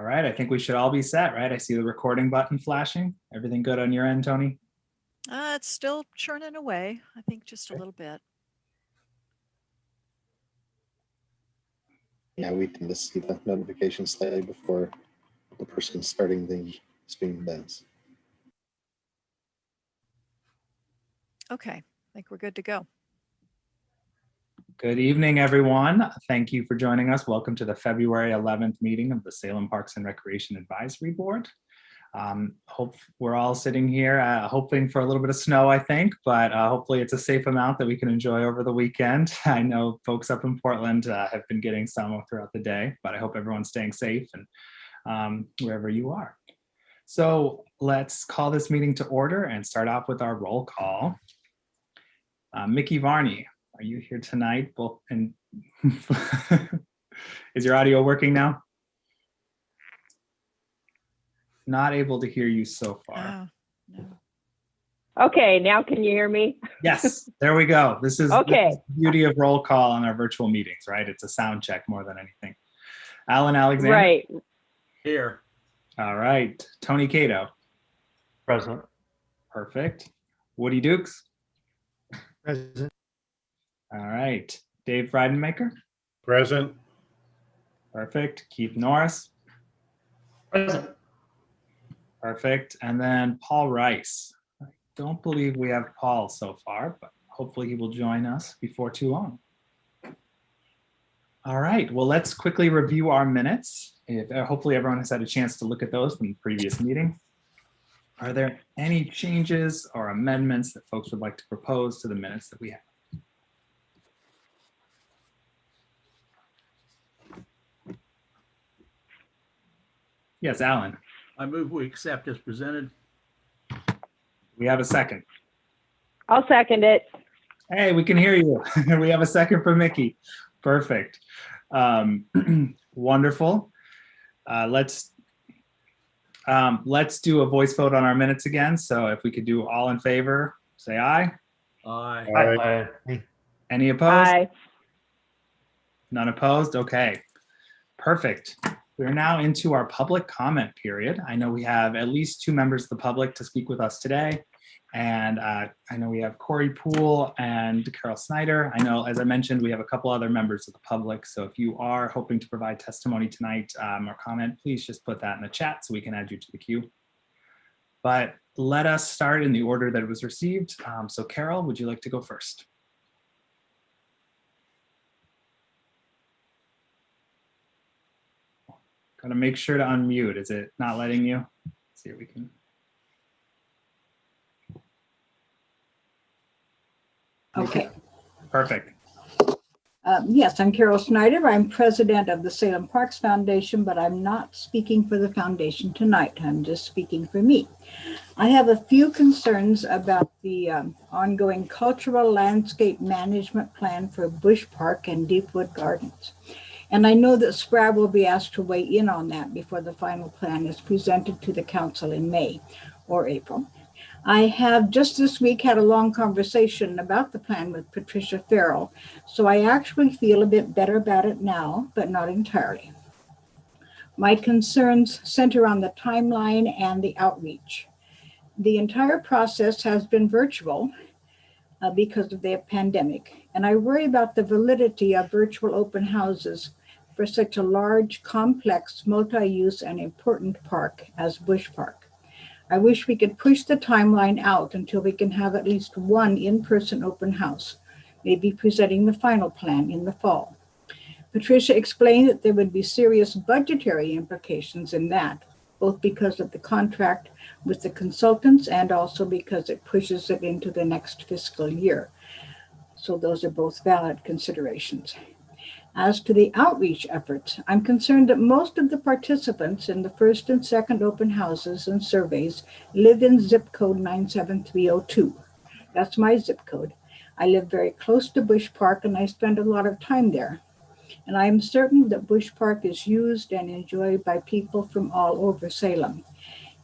All right, I think we should all be set, right? I see the recording button flashing. Everything good on your end, Tony? It's still churning away. I think just a little bit. Yeah, we tend to see the notification slightly before the person starting the stream does. Okay, I think we're good to go. Good evening, everyone. Thank you for joining us. Welcome to the February 11th meeting of the Salem Parks and Recreation Advisory Board. Hope we're all sitting here hoping for a little bit of snow, I think, but hopefully it's a safe amount that we can enjoy over the weekend. I know folks up in Portland have been getting some throughout the day, but I hope everyone's staying safe and wherever you are. So let's call this meeting to order and start off with our roll call. Mickey Varney, are you here tonight? And is your audio working now? Not able to hear you so far. No. Okay, now can you hear me? Yes, there we go. This is Okay. the beauty of roll call on our virtual meetings, right? It's a sound check more than anything. Alan Alexander? Right. Here. All right. Tony Cato? Present. Perfect. Woody Dukes? Present. All right. Dave Freidenmaker? Present. Perfect. Keith Norris? Present. Perfect. And then Paul Rice. I don't believe we have Paul so far, but hopefully he will join us before too long. All right. Well, let's quickly review our minutes. Hopefully everyone has had a chance to look at those from the previous meeting. Are there any changes or amendments that folks would like to propose to the minutes that we have? Yes, Alan. I move we accept as presented. We have a second. I'll second it. Hey, we can hear you. We have a second from Mickey. Perfect. Wonderful. Let's do a voice vote on our minutes again. So if we could do all in favor, say aye. Aye. Any opposed? Aye. None opposed? Okay. Perfect. We're now into our public comment period. I know we have at least 2 members of the public to speak with us today. And I know we have Corey Poole and Carol Snyder. I know, as I mentioned, we have a couple other members of the public. So if you are hoping to provide testimony tonight or comment, please just put that in the chat so we can add you to the queue. But let us start in the order that it was received. So Carol, would you like to go first? Gotta make sure to unmute. Is it not letting you? Let's see if we can. Okay. Perfect. Yes, I'm Carol Snyder. I'm president of the Salem Parks Foundation, but I'm not speaking for the foundation tonight. I'm just speaking for me. I have a few concerns about the ongoing cultural landscape management plan for Bush Park and Deepwood Gardens. And I know that SCRAB will be asked to weigh in on that before the final plan is presented to the council in May or April. I have just this week had a long conversation about the plan with Patricia Farrell, so I actually feel a bit better about it now, but not entirely. My concerns center on the timeline and the outreach. The entire process has been virtual because of the pandemic, and I worry about the validity of virtual open houses for such a large, complex, multi-use and important park as Bush Park. I wish we could push the timeline out until we can have at least one in-person open house, maybe presenting the final plan in the fall. Patricia explained that there would be serious budgetary implications in that, both because of the contract with the consultants and also because it pushes it into the next fiscal year. So those are both valid considerations. As to the outreach efforts, I'm concerned that most of the participants in the first and second open houses and surveys live in zip code 97302. That's my zip code. I live very close to Bush Park and I spend a lot of time there. And I am certain that Bush Park is used and enjoyed by people from all over Salem.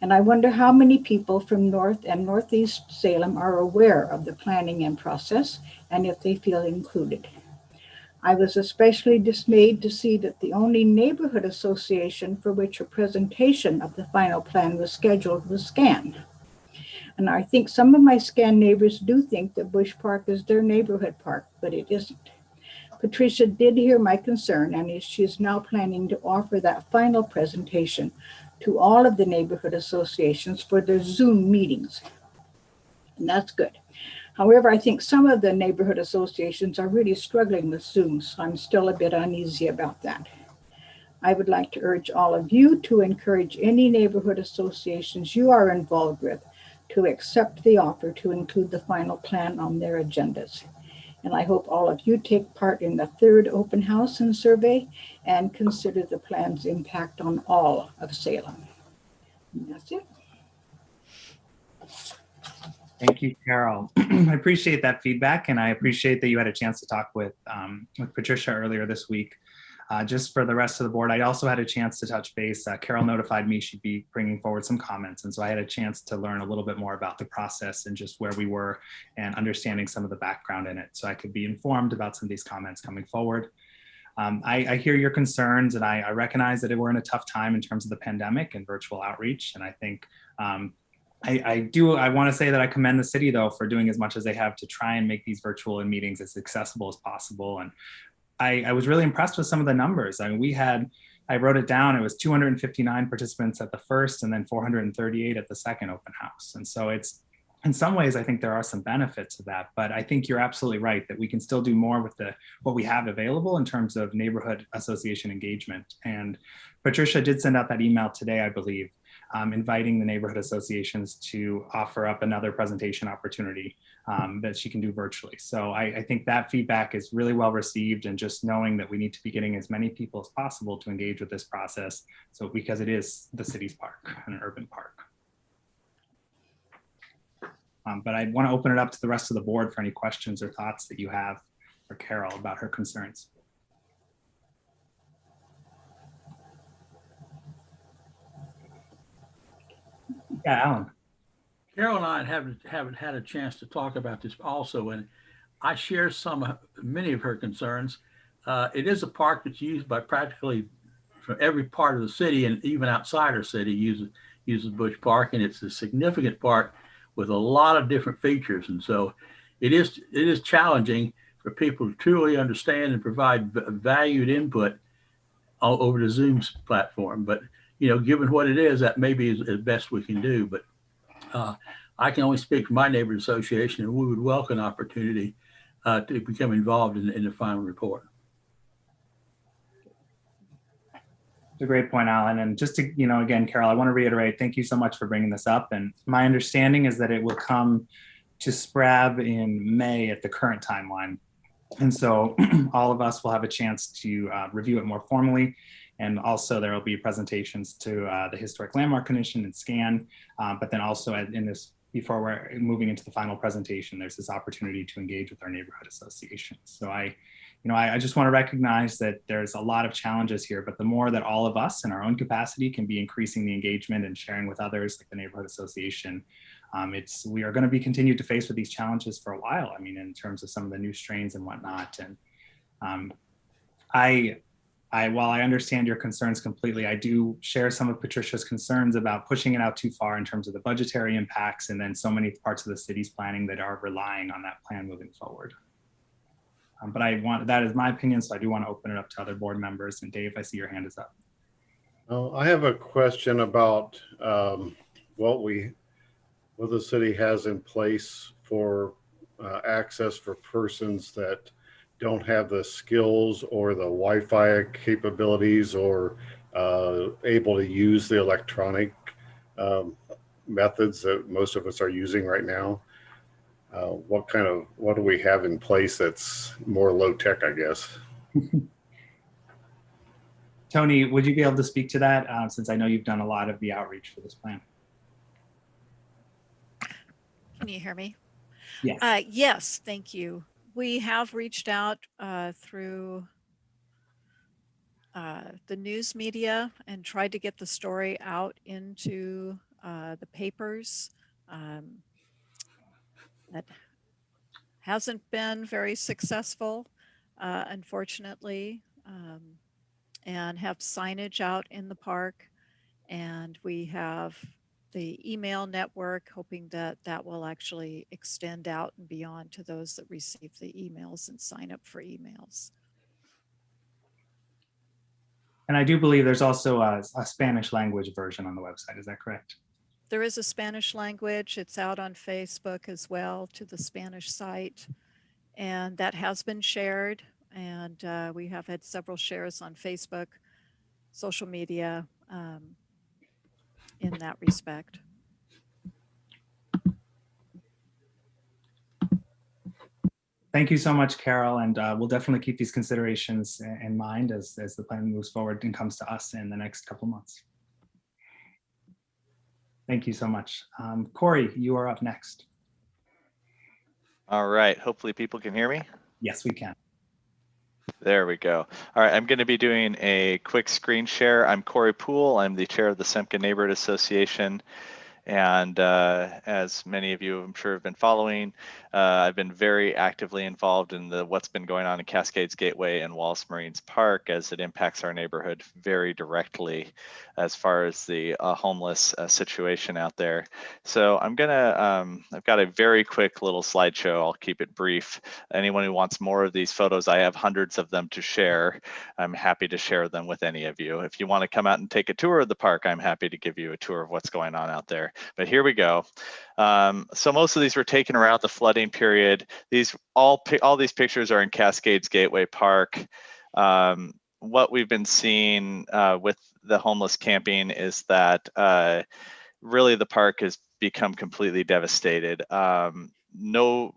And I wonder how many people from North and Northeast Salem are aware of the planning and process and if they feel included. I was especially dismayed to see that the only neighborhood association for which a presentation of the final plan was scheduled was SCAN. And I think some of my SCAN neighbors do think that Bush Park is their neighborhood park, but it isn't. Patricia did hear my concern, and she is now planning to offer that final presentation to all of the neighborhood associations for their Zoom meetings. And that's good. However, I think some of the neighborhood associations are really struggling with Zoom, so I'm still a bit uneasy about that. I would like to urge all of you to encourage any neighborhood associations you are involved with to accept the offer to include the final plan on their agendas. And I hope all of you take part in the third open house and survey and consider the plan's impact on all of Salem. And that's it. Thank you, Carol. I appreciate that feedback, and I appreciate that you had a chance to talk with Patricia earlier this week. Just for the rest of the board, I also had a chance to touch base. Carol notified me she'd be bringing forward some comments, and so I had a chance to learn a little bit more about the process and just where we were and understanding some of the background in it, so I could be informed about some of these comments coming forward. I hear your concerns, and I recognize that we're in a tough time in terms of the pandemic and virtual outreach, and I think I want to say that I commend the city, though, for doing as much as they have to try and make these virtual meetings as accessible as possible. And I was really impressed with some of the numbers. I mean, I wrote it down, it was 259 participants at the first and then 438 at the second open house. And so it's, in some ways, I think there are some benefits of that, but I think you're absolutely right that we can still do more with what we have available in terms of neighborhood association engagement. And Patricia did send out that email today, I believe, inviting the neighborhood associations to offer up another presentation opportunity that she can do virtually. So I think that feedback is really well received, and just knowing that we need to be getting as many people as possible to engage with this process. So because it is the city's park, an urban park. But I want to open it up to the rest of the board for any questions or thoughts that you have for Carol about her concerns. Yeah, Alan. Carol and I haven't had a chance to talk about this also, and I share many of her concerns. It is a park that's used by practically from every part of the city, and even outside our city uses Bush Park, and it's a significant park with a lot of different features. And so it is challenging for people to truly understand and provide valued input over the Zoom platform. But, given what it is, that maybe is the best we can do. But I can only speak for my neighborhood association, and we would welcome an opportunity to become involved in the final report. It's a great point, Alan. And just to, again, Carol, I want to reiterate, thank you so much for bringing this up. And my understanding is that it will come to SPRAB in May at the current timeline. And so all of us will have a chance to review it more formally. And also there will be presentations to the Historic Landmark Commission and SCAN, but then also in this, before we're moving into the final presentation, there's this opportunity to engage with our neighborhood associations. So I just want to recognize that there's a lot of challenges here, but the more that all of us in our own capacity can be increasing the engagement and sharing with others, like the neighborhood association, we are going to be continued to face with these challenges for a while. I mean, in terms of some of the new strains and whatnot. And while I understand your concerns completely, I do share some of Patricia's concerns about pushing it out too far in terms of the budgetary impacts, and then so many parts of the city's planning that are relying on that plan moving forward. But that is my opinion, so I do want to open it up to other board members. And Dave, I see your hand is up. I have a question about what the city has in place for access for persons that don't have the skills or the Wi-Fi capabilities or able to use the electronic methods that most of us are using right now. What do we have in place that's more low tech, I guess? Tony, would you be able to speak to that since I know you've done a lot of the outreach for this plan? Can you hear me? Yes. Yes, thank you. We have reached out through the news media and tried to get the story out into the papers. That hasn't been very successful. unfortunately, and have signage out in the park. And we have the email network, hoping that that will actually extend out and beyond to those that receive the emails and sign up for emails. And I do believe there's also a Spanish language version on the website. Is that correct? There is a Spanish language. It's out on Facebook as well to the Spanish site. And that has been shared. And we have had several shares on Facebook, social media, in that respect. Thank you so much, Carol. And we'll definitely keep these considerations in mind as the plan moves forward and comes to us in the next couple months. Thank you so much. Corey, you are up next. All right, hopefully people can hear me. Yes, we can. There we go. All right, I'm going to be doing a quick screen share. I'm Corey Poole. I'm the chair of the Semka Neighborhood Association. And as many of you, I'm sure, have been following, I've been very actively involved in what's been going on in Cascades Gateway and Wallace Marines Park, as it impacts our neighborhood very directly as far as the homeless situation out there. So I've got a very quick little slideshow. I'll keep it brief. Anyone who wants more of these photos, I have hundreds of them to share. I'm happy to share them with any of you. If you want to come out and take a tour of the park, I'm happy to give you a tour of what's going on out there. But here we go. So most of these were taken around the flooding period. All these pictures are in Cascades Gateway Park. What we've been seeing with the homeless camping is that really the park has become completely devastated. No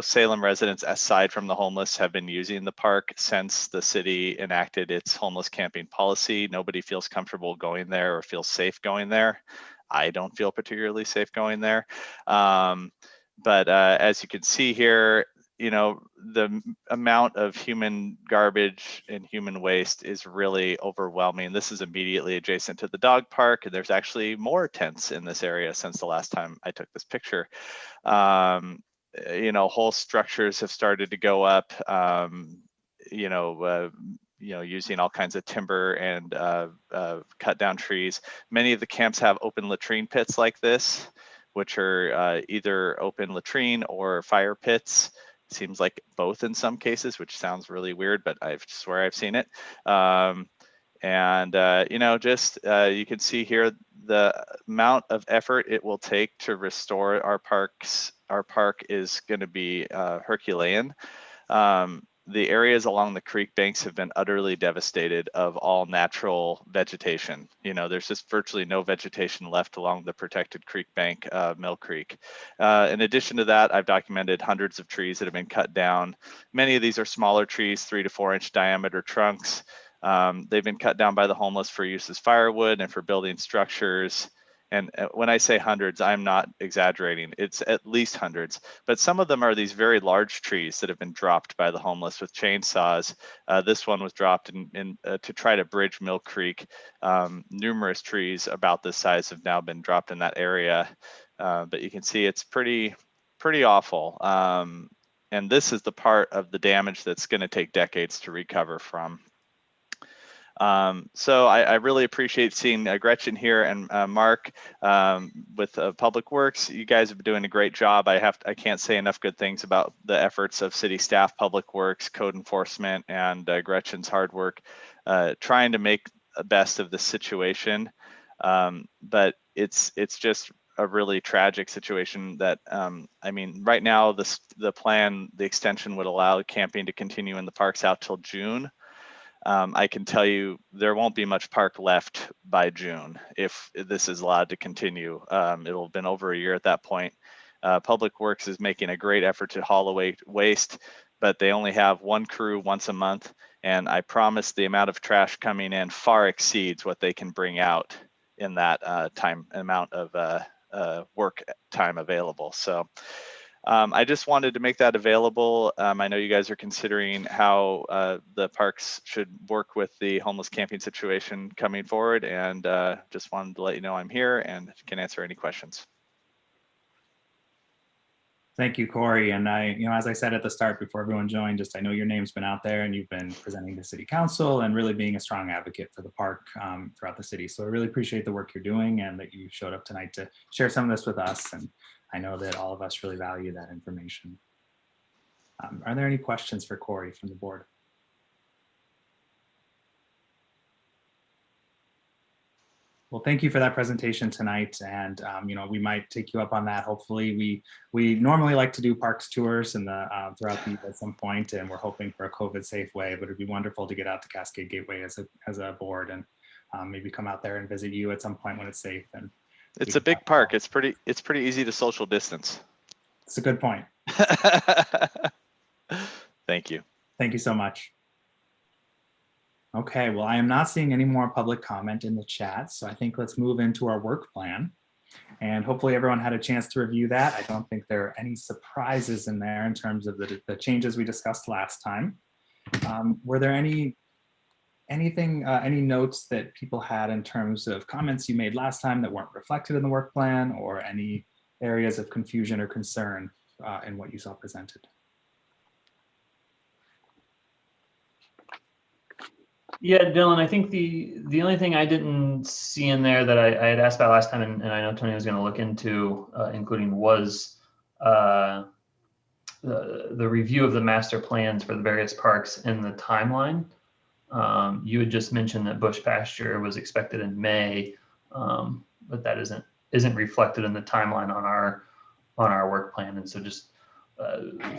Salem residents aside from the homeless have been using the park since the city enacted its homeless camping policy. Nobody feels comfortable going there or feels safe going there. I don't feel particularly safe going there. But as you can see here, the amount of human garbage and human waste is really overwhelming. This is immediately adjacent to the dog park, and there's actually more tents in this area since the last time I took this picture. Whole structures have started to go up, using all kinds of timber and cut down trees. Many of the camps have open latrine pits like this, which are either open latrine or fire pits. Seems like both in some cases, which sounds really weird, but I swear I've seen it. You can see here the amount of effort it will take to restore our parks. Our park is going to be Herculean. The areas along the creek banks have been utterly devastated of all natural vegetation. There's just virtually no vegetation left along the protected creek bank, Mill Creek. In addition to that, I've documented hundreds of trees that have been cut down. Many of these are smaller trees, 3 to 4 inch diameter trunks. They've been cut down by the homeless for use as firewood and for building structures. And when I say hundreds, I'm not exaggerating. It's at least hundreds, but some of them are these very large trees that have been dropped by the homeless with chainsaws. This one was dropped to try to bridge Mill Creek. Numerous trees about this size have now been dropped in that area, but you can see it's pretty awful. And this is the part of the damage that's going to take decades to recover from. So I really appreciate seeing Gretchen here and Mark with Public Works. You guys have been doing a great job. I can't say enough good things about the efforts of city staff, Public Works, code enforcement, and Gretchen's hard work trying to make the best of the situation. But it's just a really tragic situation that, right now the extension would allow camping to continue in the parks out till June. I can tell you there won't be much park left by June if this is allowed to continue. It'll have been over a year at that point. Public Works is making a great effort to haul away waste, but they only have one crew once a month. And I promise the amount of trash coming in far exceeds what they can bring out in that amount of work time available. So I just wanted to make that available. I know you guys are considering how the parks should work with the homeless camping situation coming forward, and just wanted to let you know I'm here and can answer any questions. Thank you, Corey. And as I said at the start before everyone joined, I know your name's been out there and you've been presenting to City Council and really being a strong advocate for the park throughout the city. So I really appreciate the work you're doing and that you showed up tonight to share some of this with us. And I know that all of us really value that information. Are there any questions for Corey from the board? Well, thank you for that presentation tonight. And, we might take you up on that. Hopefully we normally like to do parks tours throughout the year at some point, and we're hoping for a COVID safe way, but it'd be wonderful to get out to Cascade Gateway as a board and maybe come out there and visit you at some point when it's safe. And It's a big park. It's pretty easy to social distance. It's a good point. Thank you. Thank you so much. Okay, well, I am not seeing any more public comment in the chat, so I think let's move into our work plan. And hopefully everyone had a chance to review that. I don't think there are any surprises in there in terms of the changes we discussed last time. Were there any notes that people had in terms of comments you made last time that weren't reflected in the work plan, or any areas of confusion or concern in what you saw presented? Yeah, Dylan, I think the only thing I didn't see in there that I had asked about last time, and I know Tony was going to look into including, was the review of the master plans for the various parks in the timeline. You had just mentioned that Bush Pasture was expected in May, but that isn't reflected in the timeline on our work plan, and so just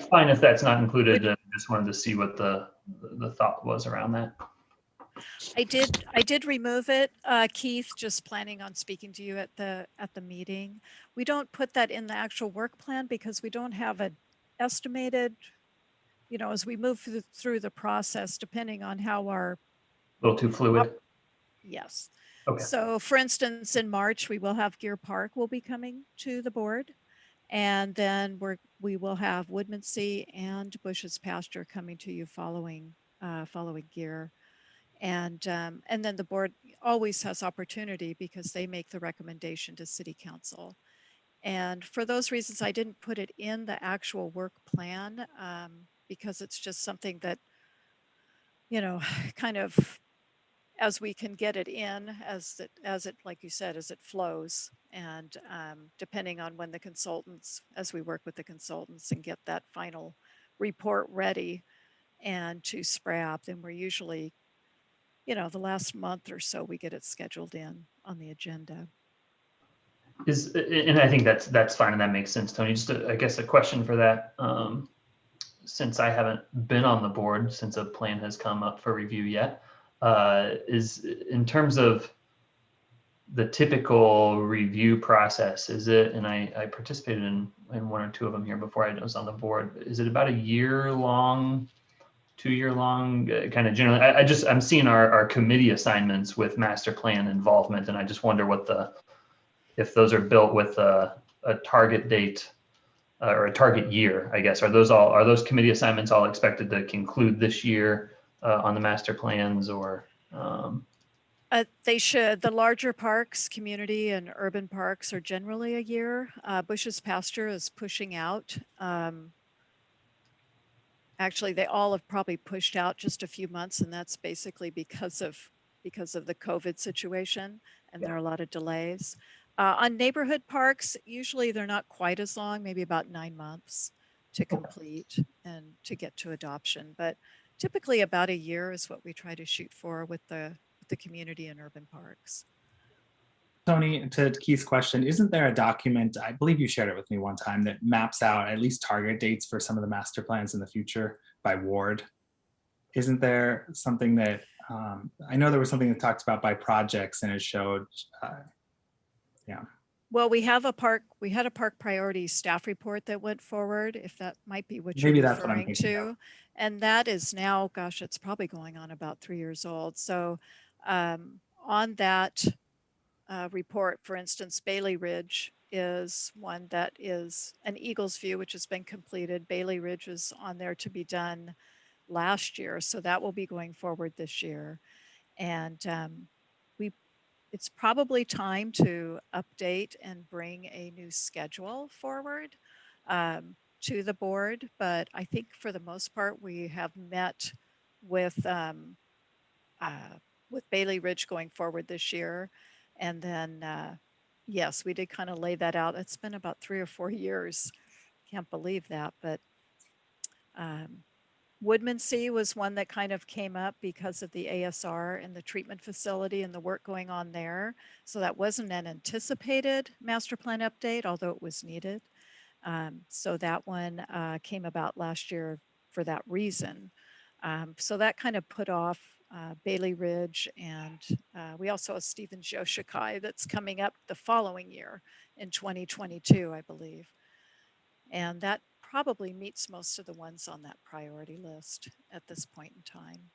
fine if that's not included. Just wanted to see what the thought was around that. I did remove it, Keith, just planning on speaking to you at the meeting. We don't put that in the actual work plan because we don't have an estimated, as we move through the process, depending on how our. A little too fluid. Yes. Okay. So for instance, in March, we will have Gear Park will be coming to the board. And then we will have Woodmansea and Bush's Pasture coming to you following Gear. And then the board always has opportunity because they make the recommendation to City Council. And for those reasons, I didn't put it in the actual work plan because it's just something that, kind of as we can get it in, as it, like you said, as it flows. And depending on when the consultants, as we work with the consultants and get that final report ready and to SPRAP, then we're usually, the last month or so, we get it scheduled in on the agenda. And I think that's fine, and that makes sense, Tony. Just I guess a question for that, since I haven't been on the board since a plan has come up for review yet, is in terms of the typical review process, is it, and I participated in one or two of them here before I was on the board, is it about a year long, 2 year long, kind of generally? I'm seeing our committee assignments with master plan involvement, and I just wonder if those are built with a target date or a target year, I guess. Are those committee assignments all expected to conclude this year on the master plans, or? They should. The larger parks, community and urban parks, are generally a year. Bush's Pasture is pushing out. Actually, they all have probably pushed out just a few months, and that's basically because of the COVID situation, and there are a lot of delays. On neighborhood parks, usually they're not quite as long, maybe about 9 months to complete and to get to adoption. But typically about a year is what we try to shoot for with the community and urban parks. Tony, to Keith's question, isn't there a document, I believe you shared it with me one time, that maps out at least target dates for some of the master plans in the future by ward? Isn't there something that, I know there was something that talked about by projects and it showed, yeah. Well, we had a park priority staff report that went forward, if that might be what Maybe you're that's what I'm referring thinking to. of. And that is now, gosh, it's probably going on about 3 years old. So on that report, for instance, Bailey Ridge is one that is an Eagles View, which has been completed. Bailey Ridge is on there to be done last year. So that will be going forward this year. And it's probably time to update and bring a new schedule forward. to the board, but I think for the most part, we have met with Bailey Ridge going forward this year. And then, yes, we did kind of lay that out. It's been about 3 or 4 years. Can't believe that, but Woodmansee was one that kind of came up because of the ASR and the treatment facility and the work going on there. So that wasn't an anticipated master plan update, although it was needed. So that one came about last year for that reason. So that kind of put off Bailey Ridge, and we also have Stevens Yoshikai that's coming up the following year in 2022, I believe. And that probably meets most of the ones on that priority list at this point in time.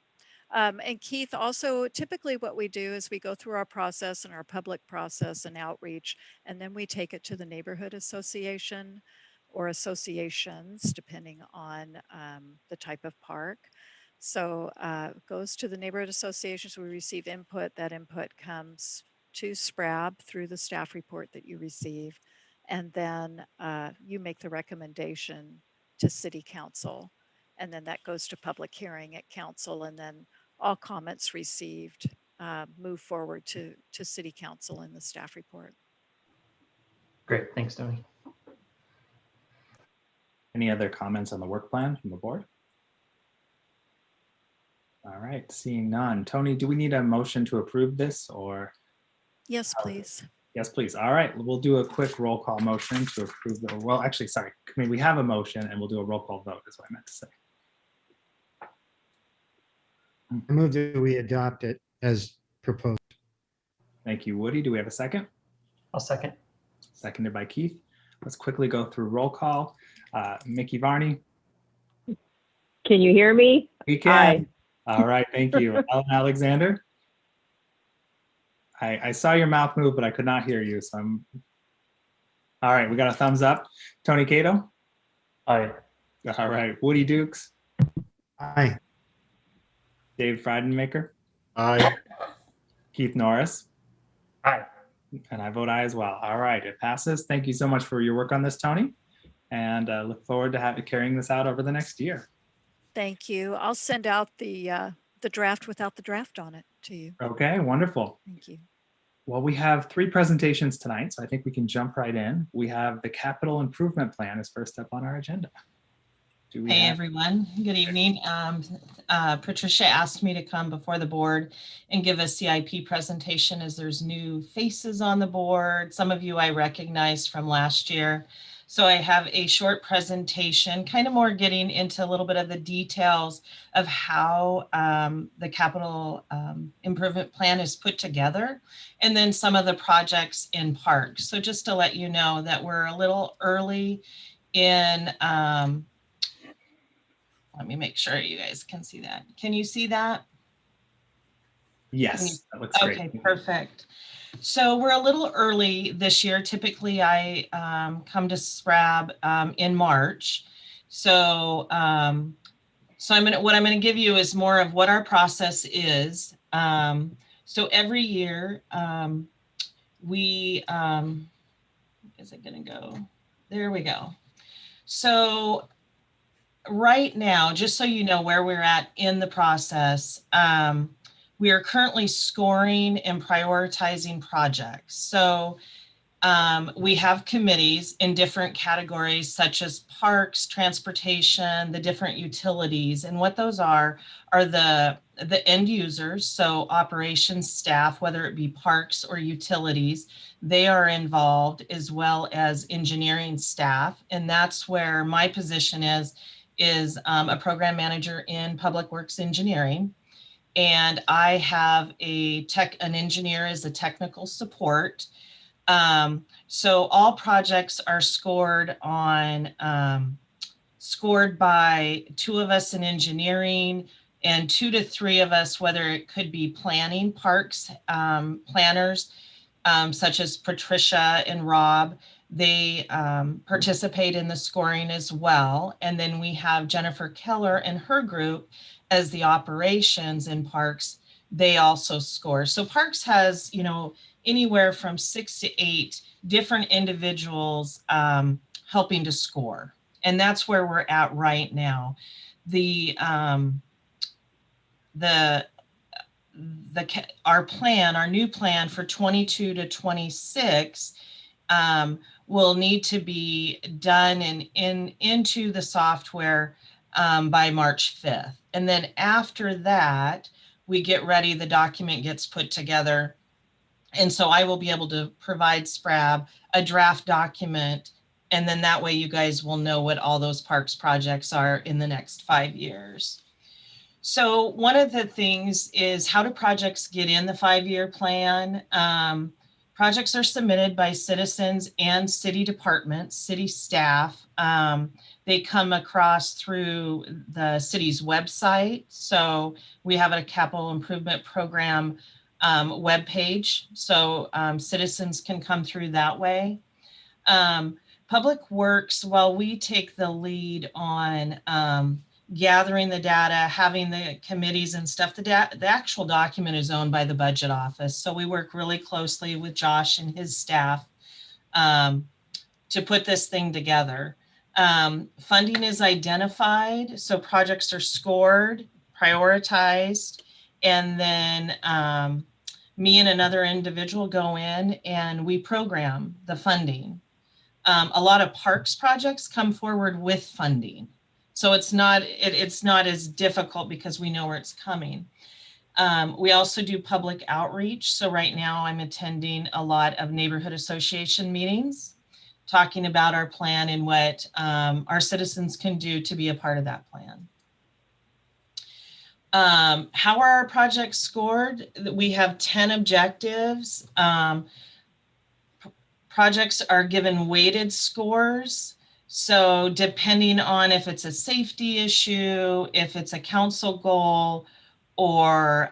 And Keith, also typically what we do is we go through our process and our public process and outreach, and then we take it to the neighborhood association or associations, depending on the type of park. So it goes to the neighborhood associations, we receive input. That input comes to SPRAB through the staff report that you receive. And then you make the recommendation to city council. And then that goes to public hearing at council, and then all comments received move forward to city council in the staff report. Great, thanks, Tony. Any other comments on the work plan from the board? All right, seeing none. Tony, do we need a motion to approve this, or? Yes, please. Yes, please. All right, we'll do a quick roll call motion to approve the, well, actually, sorry, we have a motion and we'll do a roll call vote is what I meant to say. I move that we adopt it as proposed. Thank you, Woody. Do we have a second? I'll second. Seconded by Keith. Let's quickly go through roll call. Mickey Varney. Can you hear me? We can. All right, thank you. Ellen Alexander. I saw your mouth move, but I could not hear you. So I'm. All right, we got a thumbs up. Tony Cato. Aye. All right, Woody Dukes. Aye. Dave Friedenmaker. Aye. Keith Norris. Aye. And I vote aye as well. All right, it passes. Thank you so much for your work on this, Tony. And look forward to carrying this out over the next year. Thank you. I'll send out the draft without the draft on it to you. Okay, wonderful. Thank you. Well, we have 3 presentations tonight, so I think we can jump right in. We have the capital improvement plan is first up on our agenda. Hey everyone, good evening. Patricia asked me to come before the board and give a CIP presentation as there's new faces on the board. Some of you I recognize from last year. So I have a short presentation, kind of more getting into a little bit of the details of how the capital improvement plan is put together, and then some of the projects in parks. So just to let you know that we're a little early in, let me make sure you guys can see that. Can you see that? Yes, that looks great. Okay, perfect. So we're a little early this year. Typically I come to SPRAB in March. So, what I'm gonna give you is more of what our process is. So every year is it gonna go? There we go. So right now, just so you know where we're at in the process, we are currently scoring and prioritizing projects. So we have committees in different categories such as parks, transportation, the different utilities. And what those are the end users, so operations staff, whether it be parks or utilities, they are involved, as well as engineering staff. And that's where my position is a program manager in public works engineering. And I have an engineer as a technical support. So all projects are scored by 2 of us in engineering and 2 to 3 of us, whether it could be planning, parks, planners, such as Patricia and Rob. They participate in the scoring as well. And then we have Jennifer Keller and her group as the operations in parks. They also score. So parks has, anywhere from 6 to 8 different individuals helping to score. And that's where we're at right now. Our new plan for 22 to 26 will need to be done into the software by March 5th. And then after that, we get ready, the document gets put together. And so I will be able to provide SPRAB a draft document. And then that way you guys will know what all those parks projects are in the next 5 years. So one of the things is, how do projects get in the 5-year plan? Projects are submitted by citizens and city departments, city staff. They come across through the city's website. So we have a capital improvement program webpage. So citizens can come through that way. Public Works, while we take the lead on gathering the data, having the committees and stuff, the actual document is owned by the budget office. So we work really closely with Josh and his staff to put this thing together. Funding is identified. So projects are scored, prioritized, and then me and another individual go in and we program the funding. A lot of parks projects come forward with funding. So it's not as difficult because we know where it's coming. We also do public outreach. So right now I'm attending a lot of neighborhood association meetings, talking about our plan and what our citizens can do to be a part of that plan. How are our projects scored? We have 10 objectives. Projects are given weighted scores. So depending on if it's a safety issue, if it's a council goal, or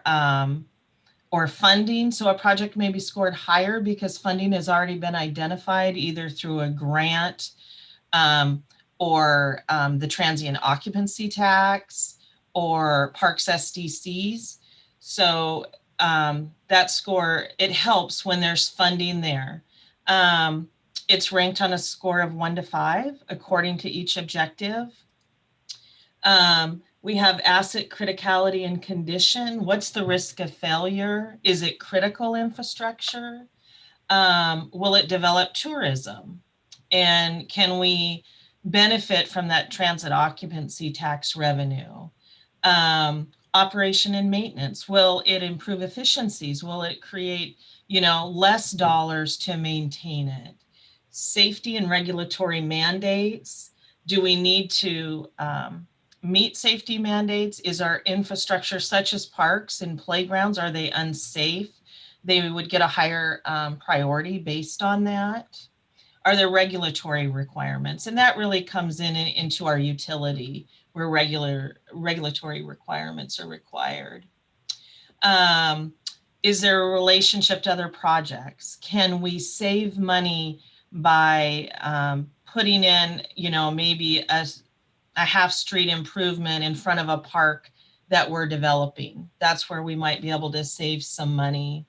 funding. So a project may be scored higher because funding has already been identified either through a grant or the transient occupancy tax or parks SDCs. So that score, it helps when there's funding there. It's ranked on a score of 1 to 5 according to each objective. We have asset criticality and condition. What's the risk of failure? Is it critical infrastructure? Will it develop tourism? And can we benefit from that transit occupancy tax revenue? Operation and maintenance. Will it improve efficiencies? Will it create, less dollars to maintain it? Safety and regulatory mandates. Do we need to meet safety mandates? Is our infrastructure, such as parks and playgrounds, are they unsafe? They would get a higher priority based on that. Are there regulatory requirements? And that really comes into our utility, where regulatory requirements are required. Is there a relationship to other projects? Can we save money by putting in, maybe a half street improvement in front of a park that we're developing? That's where we might be able to save some money.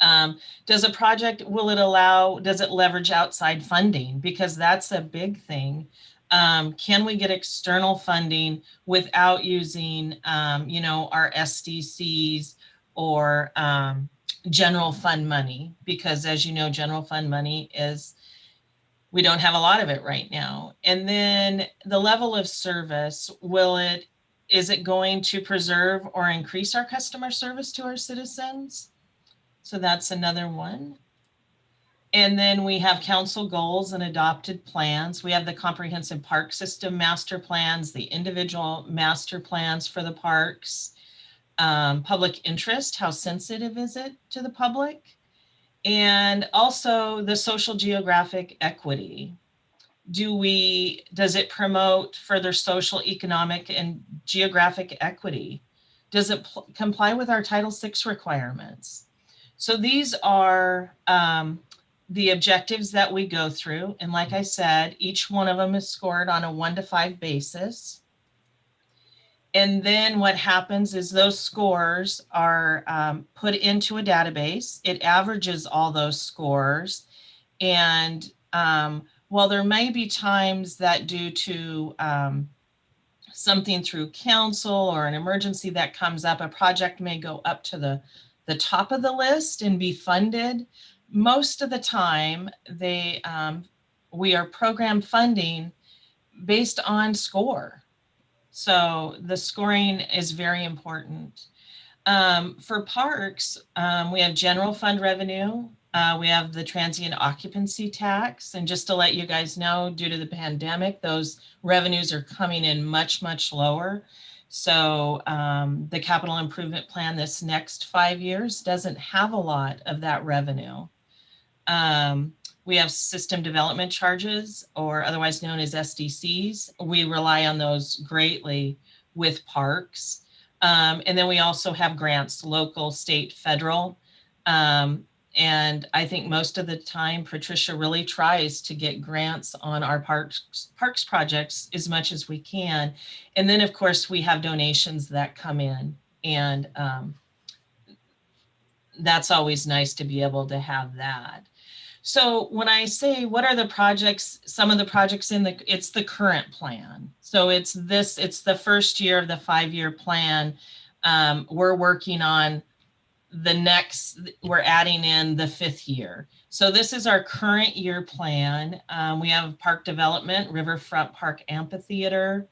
Does a project, does it leverage outside funding? Because that's a big thing. Can we get external funding without using, our SDCs or general fund money? Because as you know, general fund money we don't have a lot of it right now. And then the level of service, is it going to preserve or increase our customer service to our citizens? So that's another one. And then we have council goals and adopted plans. We have the comprehensive park system master plans, the individual master plans for the parks, public interest, how sensitive is it to the public? And also the social geographic equity. Does it promote further social, economic, and geographic equity? Does it comply with our Title VI requirements? So these are the objectives that we go through. And like I said, each one of them is scored on a 1 to 5 basis. And then what happens is those scores are put into a database. It averages all those scores. And While there may be times that due to something through council or an emergency that comes up, a project may go up to the top of the list and be funded. Most of the time, we are program funding based on score. So the scoring is very important. For parks, we have general fund revenue. We have the transient occupancy tax. And just to let you guys know, due to the pandemic, those revenues are coming in much, much lower. So the capital improvement plan this next 5 years doesn't have a lot of that revenue. We have system development charges, or otherwise known as SDCs. We rely on those greatly with parks. And then we also have grants, local, state, federal. And I think most of the time, Patricia really tries to get grants on our parks projects as much as we can. And then, of course, we have donations that come in. And that's always nice to be able to have that. So when I say what are the projects, some of the projects it's the current plan. So it's the first year of the 5-year plan. We're working on we're adding in the 5th year. So this is our current year plan. We have park development, Riverfront Park Amphitheater,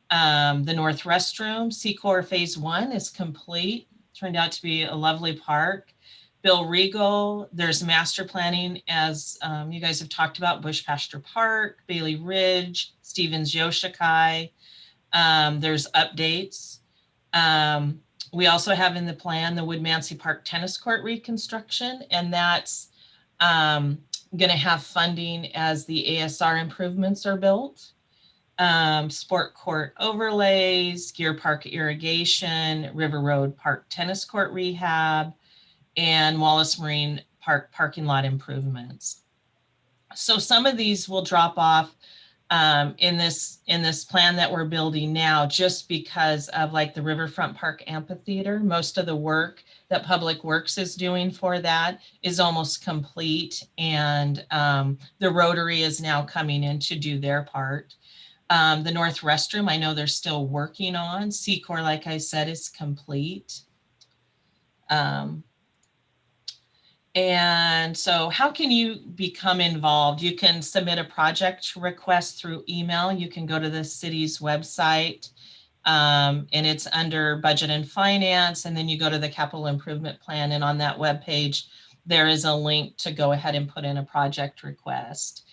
the North Restroom, Secor Phase 1 is complete. Turned out to be a lovely park. Bill Regal, there's master planning, as you guys have talked about, Bush Pasture Park, Bailey Ridge, Stevens Yoshikai. There's updates. We also have in the plan the Woodmansey Park Tennis Court reconstruction, and that's going to have funding as the ASR improvements are built. Sport court overlays, Gear Park irrigation, River Road Park Tennis Court rehab, and Wallace Marine Park parking lot improvements. So some of these will drop off in this plan that we're building now, just because of like the Riverfront Park Amphitheater. Most of the work that Public Works is doing for that is almost complete, and the Rotary is now coming in to do their part. The North Restroom, I know they're still working on. Secor, like I said, is complete. And so how can you become involved? You can submit a project request through email. You can go to the city's website, and it's under budget and finance. And then you go to the capital improvement plan. And on that webpage, there is a link to go ahead and put in a project request.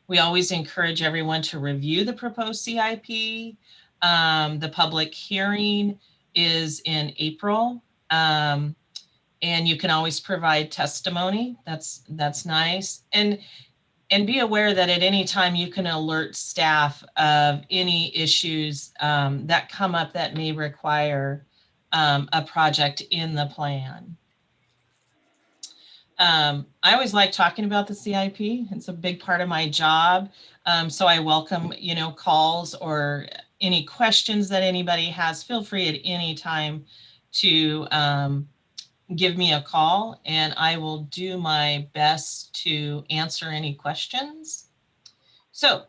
We always encourage everyone to review the proposed CIP. The public hearing is in April. And you can always provide testimony. That's nice. And be aware that at any time you can alert staff of any issues that come up that may require a project in the plan. I always like talking about the CIP. It's a big part of my job. So I welcome, calls or any questions that anybody has. Feel free at any time to give me a call, and I will do my best to answer any questions. So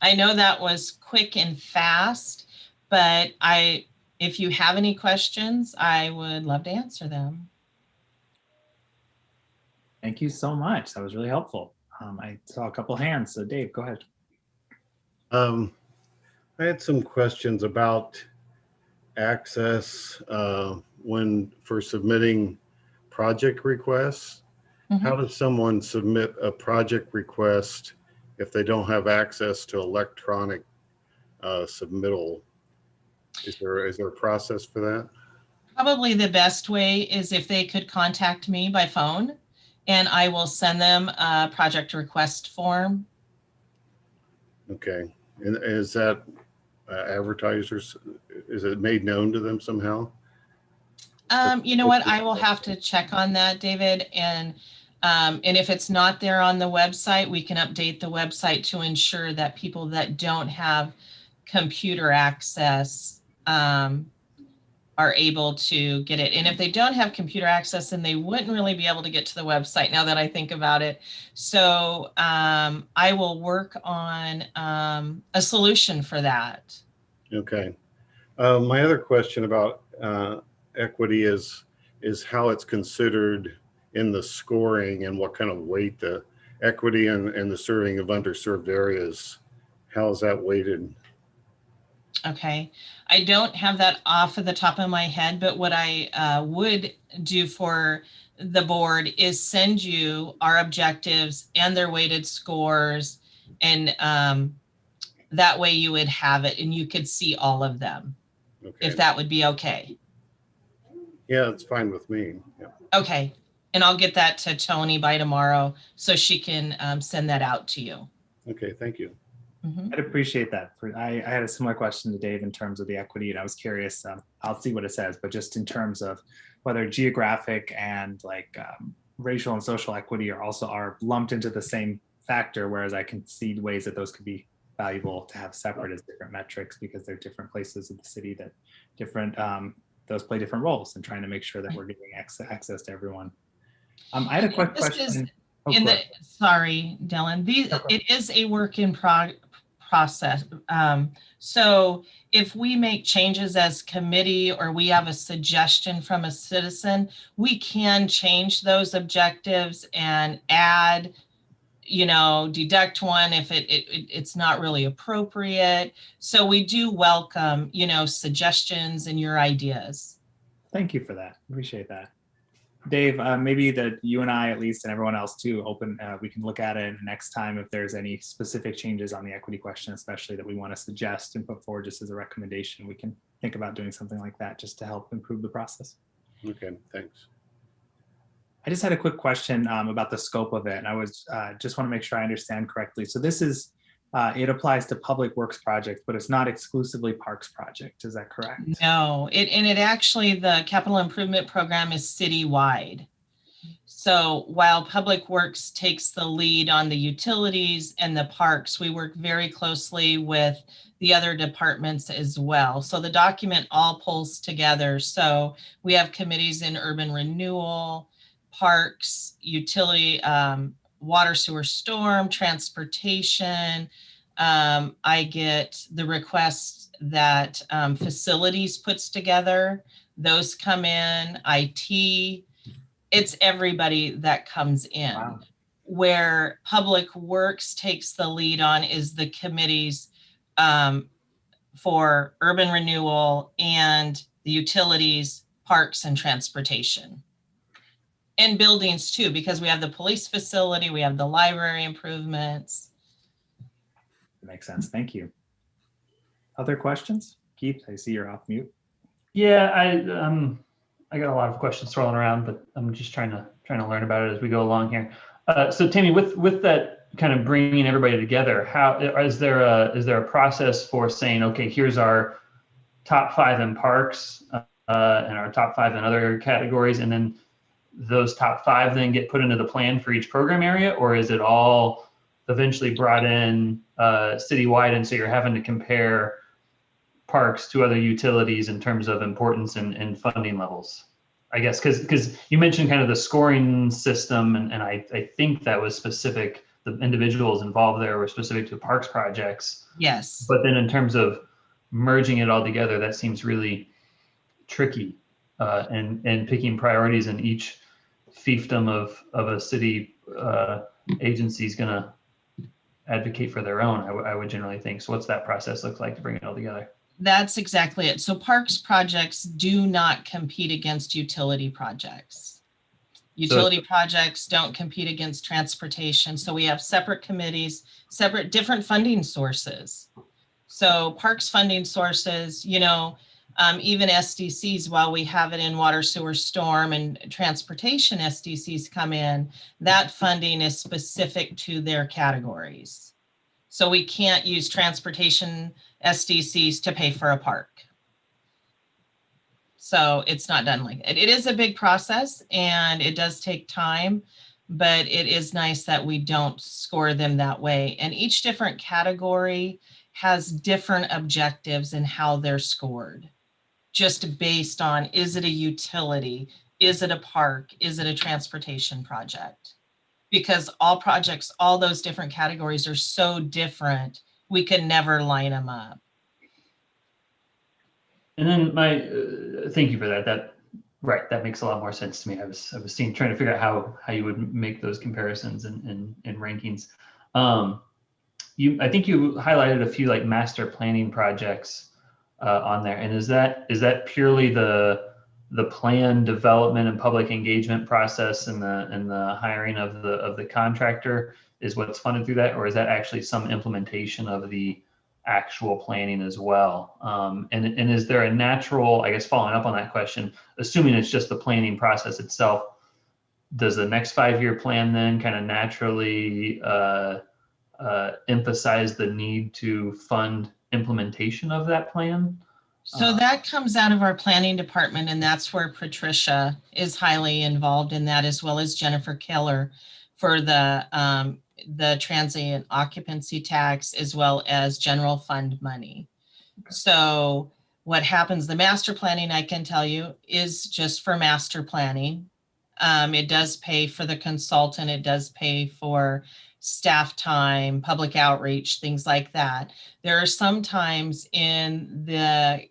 I know that was quick and fast, but if you have any questions, I would love to answer them. Thank you so much. That was really helpful. I saw a couple hands, so Dave, go ahead. I had some questions about access for submitting project requests. Mm-hmm. How does someone submit a project request if they don't have access to electronic submittal? Is there a process for that? Probably the best way is if they could contact me by phone, and I will send them a project request form. Okay. And is that advertisers, is it made known to them somehow? You know what? I will have to check on that, David. And if it's not there on the website, we can update the website to ensure that people that don't have computer access are able to get it. And if they don't have computer access, then they wouldn't really be able to get to the website now that I think about it. So I will work on a solution for that. Okay. My other question about equity is how it's considered in the scoring and what kind of weight the equity and the serving of underserved areas, how is that weighted? Okay, I don't have that off of the top of my head, but what I would do for the board is send you our objectives and their weighted scores, and that way you would have it and you could see all of them, Okay. if that would be okay. Yeah, it's fine with me. Yeah. Okay, and I'll get that to Tony by tomorrow so she can send that out to you. Okay, thank you. Mhm. I'd appreciate that. I had a similar question to Dave in terms of the equity, and I was curious. I'll see what it says, but just in terms of whether geographic and like racial and social equity are lumped into the same factor, whereas I can see ways that those could be valuable to have separate as different metrics because they're different places of the city that different those play different roles, and trying to make sure that we're giving access to everyone. I had a quick question. Sorry, Dylan. It is a work in process. So if we make changes as committee or we have a suggestion from a citizen, we can change those objectives and add, deduct one if it's not really appropriate. So we do welcome, suggestions and your ideas. Thank you for that. Appreciate that. Dave, maybe that you and I, at least, and everyone else too, we can look at it next time if there's any specific changes on the equity question, especially that we want to suggest and put forward just as a recommendation. We can think about doing something like that just to help improve the process. Okay, thanks. I just had a quick question about the scope of it, and I was just want to make sure I understand correctly. So this is, it applies to public works projects, but it's not exclusively parks project. Is that correct? No, it actually, the capital improvement program is citywide. So while Public Works takes the lead on the utilities and the parks, we work very closely with the other departments as well. So the document all pulls together. So we have committees in urban renewal, parks, utility, water, sewer, storm, transportation. I get the requests that facilities puts together. Those come in, IT. It's everybody that comes in. Wow. Where Public Works takes the lead on is the committees for urban renewal and the utilities, parks, and transportation. And buildings too, because we have the police facility, we have the library improvements. That makes sense. Thank you. Other questions? Keith, I see you're off mute. Yeah, I got a lot of questions thrown around, but I'm just trying to learn about it as we go along here. So Tammy, with that kind of bringing everybody together, how is there a process for saying, okay, here's our top 5 in parks and our top 5 in other categories, and then those top 5 then get put into the plan for each program area, or is it all eventually brought in citywide, and so you're having to compare parks to other utilities in terms of importance and funding levels? I guess because you mentioned kind of the scoring system, and I think that was specific, the individuals involved there were specific to parks projects. Yes. But then in terms of merging it all together, that seems really tricky, and picking priorities in each fiefdom of a city agency is going to advocate for their own, I would generally think. So what's that process look like to bring it all together? That's exactly it. So parks projects do not compete against utility projects. Utility projects don't compete against transportation. So we have separate committees, separate different funding sources. So parks funding sources, even SDCs, while we have it in water, sewer, storm, and transportation SDCs come in, that funding is specific to their categories. So we can't use transportation SDCs to pay for a park. So it's not done like it. It is a big process and it does take time, but it is nice that we don't score them that way. And each different category has different objectives in how they're scored. just based on, is it a utility? Is it a park? Is it a transportation project? Because all projects, all those different categories are so different, we could never line them up. And then thank you for that. That makes a lot more sense to me. I was trying to figure out how you would make those comparisons and rankings. I think you highlighted a few like master planning projects on there. And is that purely the plan development and public engagement process and the hiring of the contractor is what's funded through that, or is that actually some implementation of the actual planning as well? And is there a natural, I guess, following up on that question, assuming it's just the planning process itself, does the next 5-year plan then kind of naturally emphasize the need to fund implementation of that plan? So that comes out of our planning department, and that's where Patricia is highly involved in that, as well as Jennifer Keller for the transient occupancy tax, as well as general fund money. So what happens, the master planning, I can tell you, is just for master planning. It does pay for the consultant. It does pay for staff time, public outreach, things like that. There are some times in the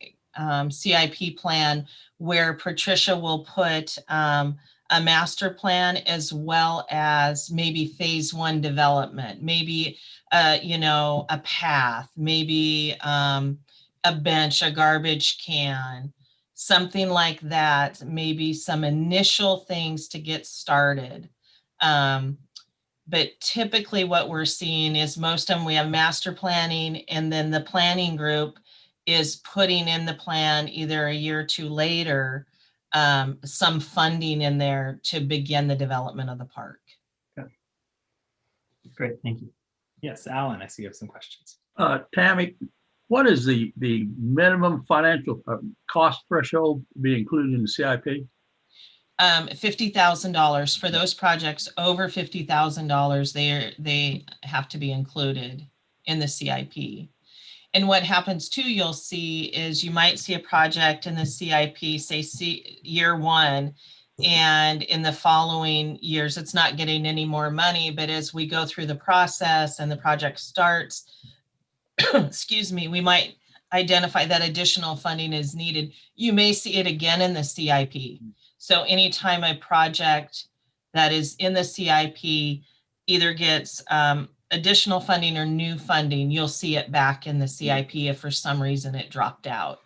CIP plan where Patricia will put a master plan as well as maybe phase 1 development, maybe a path, maybe a bench, a garbage can, something like that, maybe some initial things to get started. But typically what we're seeing is most of them, we have master planning, and then the planning group is putting in the plan either a year or two later, some funding in there to begin the development of the park. Okay. Great, thank you. Yes, Alan, I see you have some questions. Tammy, what is the minimum financial cost threshold to be included in the CIP? $50,000 for those projects over $50,000. They have to be included in the CIP. And what happens too, you'll see is you might see a project in the CIP, say year 1, and in the following years, it's not getting any more money. But as we go through the process and the project starts, excuse me, we might identify that additional funding is needed. You may see it again in the CIP. So anytime a project that is in the CIP either gets additional funding or new funding, you'll see it back in the CIP if for some reason it dropped out.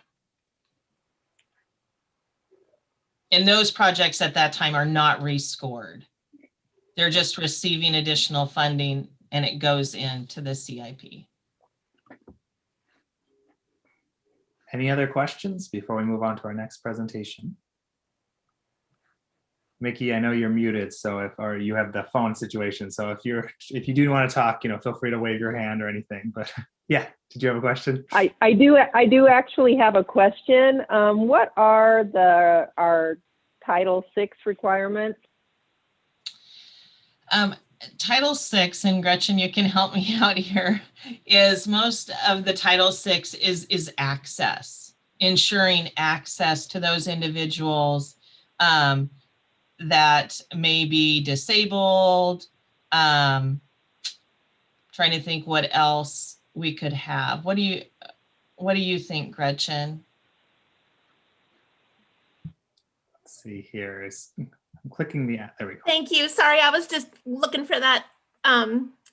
And those projects at that time are not rescored. They're just receiving additional funding and it goes into the CIP. Any other questions before we move on to our next presentation? Mickey, I know you're muted, so or you have the phone situation. So if you do want to talk, feel free to wave your hand or anything. But yeah, did you have a question? I do actually have a question. What are our Title VI requirements? Title VI, and Gretchen, you can help me out here, is most of the Title VI is access, ensuring access to those individuals that may be disabled. Trying to think what else we could have. What do you think, Gretchen? Let's see here. I'm clicking the app. There we go. Thank you. Sorry, I was just looking for that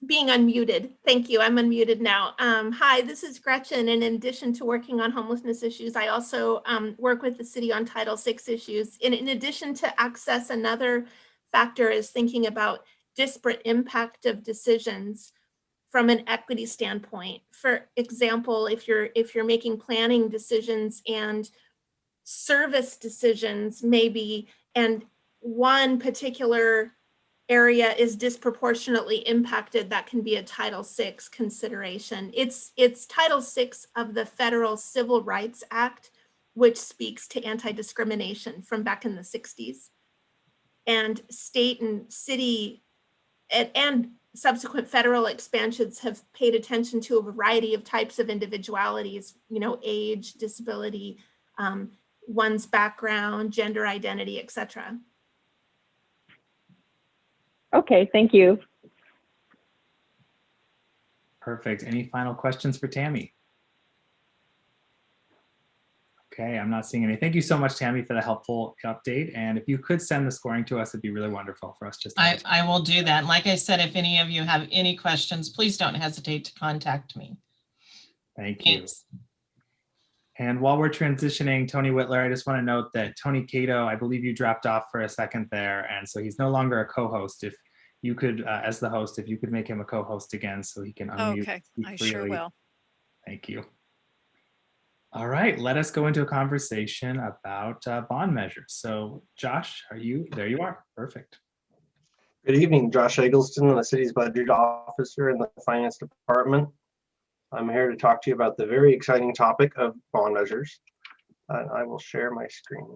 being unmuted. Thank you. I'm unmuted now. Hi, this is Gretchen. And in addition to working on homelessness issues, I also work with the city on Title VI issues. And in addition to access, another factor is thinking about disparate impact of decisions from an equity standpoint. For example, if you're making planning decisions and service decisions, maybe, and one particular area is disproportionately impacted, that can be a Title VI consideration. It's Title VI of the Federal Civil Rights Act, which speaks to anti-discrimination from back in the 60s. And state and city and subsequent federal expansions have paid attention to a variety of types of individualities, age, disability, one's background, gender identity, etc. Okay, thank you. Perfect. Any final questions for Tammy? Okay, I'm not seeing any. Thank you so much, Tammy, for the helpful update. And if you could send the scoring to us, it'd be really wonderful for us just to I will do that. And like I said, if any of you have any questions, please don't hesitate to contact me. Thank you. Thanks. And while we're transitioning, Tony Whitler, I just want to note that Tony Cato, I believe you dropped off for a second there. And so he's no longer a co-host. If you could, as the host, if you could make him a co-host again so he can unmute. Okay, speak I sure freely. will. Thank you. All right, let us go into a conversation about bond measures. So Josh, there you are, perfect. Good evening, Josh Eggleston, the city's budget officer in the finance department. I'm here to talk to you about the very exciting topic of bond measures. I will share my screen.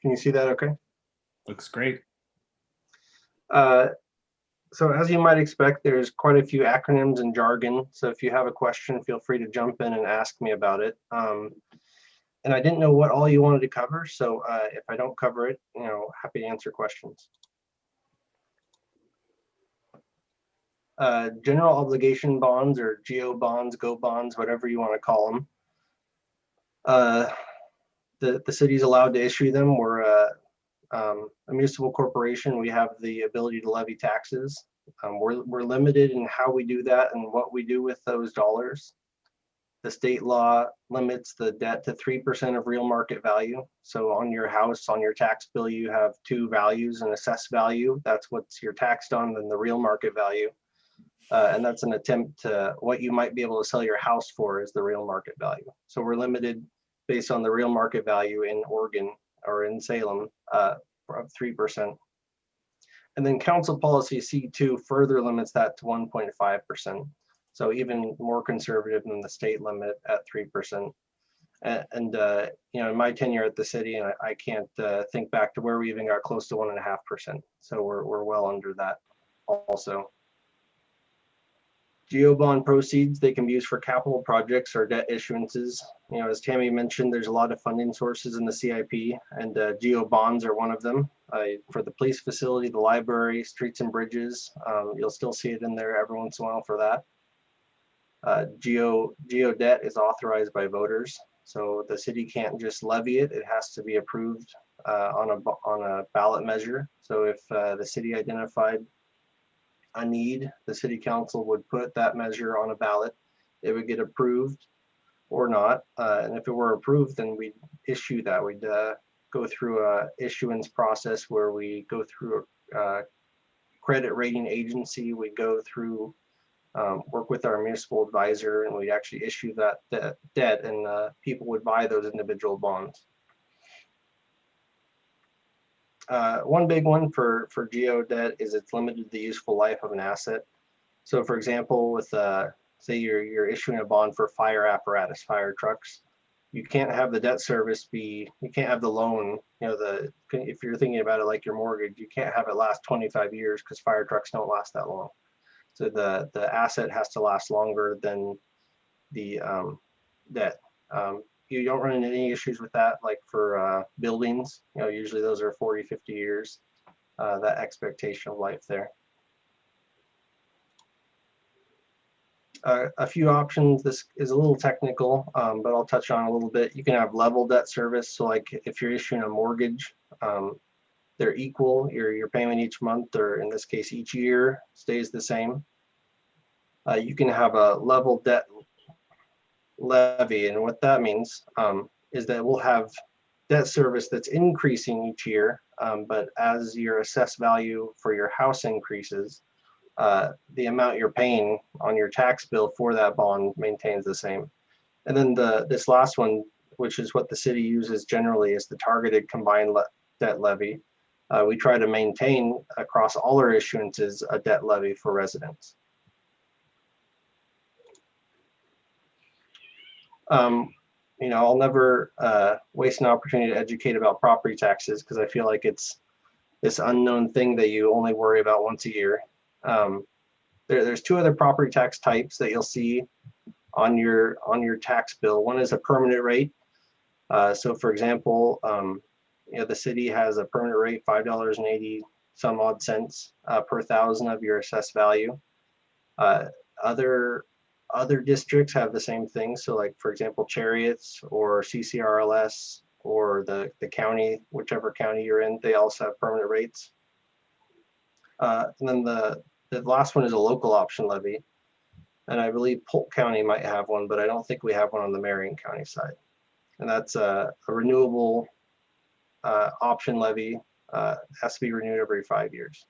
Can you see that okay? Looks great. So as you might expect, there's quite a few acronyms and jargon. So if you have a question, feel free to jump in and ask me about it. And I didn't know what all you wanted to cover. So if I don't cover it, happy to answer questions. General obligation bonds, or GO bonds, GO bonds, whatever you want to call them. The city's allowed to issue them. We're a municipal corporation. We have the ability to levy taxes. We're limited in how we do that and what we do with those dollars. The state law limits the debt to 3% of real market value. So on your house, on your tax bill, you have two values: an assessed value, that's what's you're taxed on, and the real market value. And that's an attempt to what you might be able to sell your house for is the real market value. So we're limited based on the real market value in Oregon or in Salem of 3%. And then council policy C2 further limits that to 1.5%. So even more conservative than the state limit at 3%. And in my tenure at the city, I can't think back to where we even got close to 1.5%. So we're well under that also. GO bond proceeds, they can be used for capital projects or debt issuances. As Tammy mentioned, there's a lot of funding sources in the CIP, and GO bonds are one of them. For the police facility, the library, streets and bridges, you'll still see it in there every once in a while for that. GO debt is authorized by voters, so the city can't just levy it. It has to be approved on a ballot measure. So if the city identified a need, the city council would put that measure on a ballot. It would get approved or not. And if it were approved, then we'd issue that. We'd go through a issuance process where we go through a credit rating agency. We go through, work with our municipal advisor, and we'd actually issue that debt, and people would buy those individual bonds. One big one for GO debt is it's limited the useful life of an asset. So for example, with say you're issuing a bond for fire apparatus, fire trucks, you can't have the debt service you can't have the loan, if you're thinking about it like your mortgage, you can't have it last 25 years because fire trucks don't last that long. So the asset has to last longer than the debt. You don't run into any issues with that, like for buildings. Usually those are 40, 50 years, that expectation of life there. A few options. This is a little technical, but I'll touch on a little bit. You can have level debt service. So like if you're issuing a mortgage, they're equal. Your payment each month, or in this case, each year, stays the same. You can have a level debt levy, and what that means is that we'll have debt service that's increasing each year, but as your assessed value for your house increases, the amount you're paying on your tax bill for that bond maintains the same. And then this last one, which is what the city uses generally, is the targeted combined debt levy. We try to maintain across all our issuances a debt levy for residents. I'll never waste an opportunity to educate about property taxes because I feel like it's this unknown thing that you only worry about once a year. there's two other property tax types that you'll see on your tax bill. One is a permanent rate. So for example, the city has a permanent rate, $5.80 some odd cents per thousand of your assessed value. Other districts have the same thing. So like, for example, Chariots or CCRLS or the county, whichever county you're in, they also have permanent rates. And then the last one is a local option levy. And I believe Polk County might have one, but I don't think we have one on the Marion County side. And that's a renewable option levy, has to be renewed every 5 years.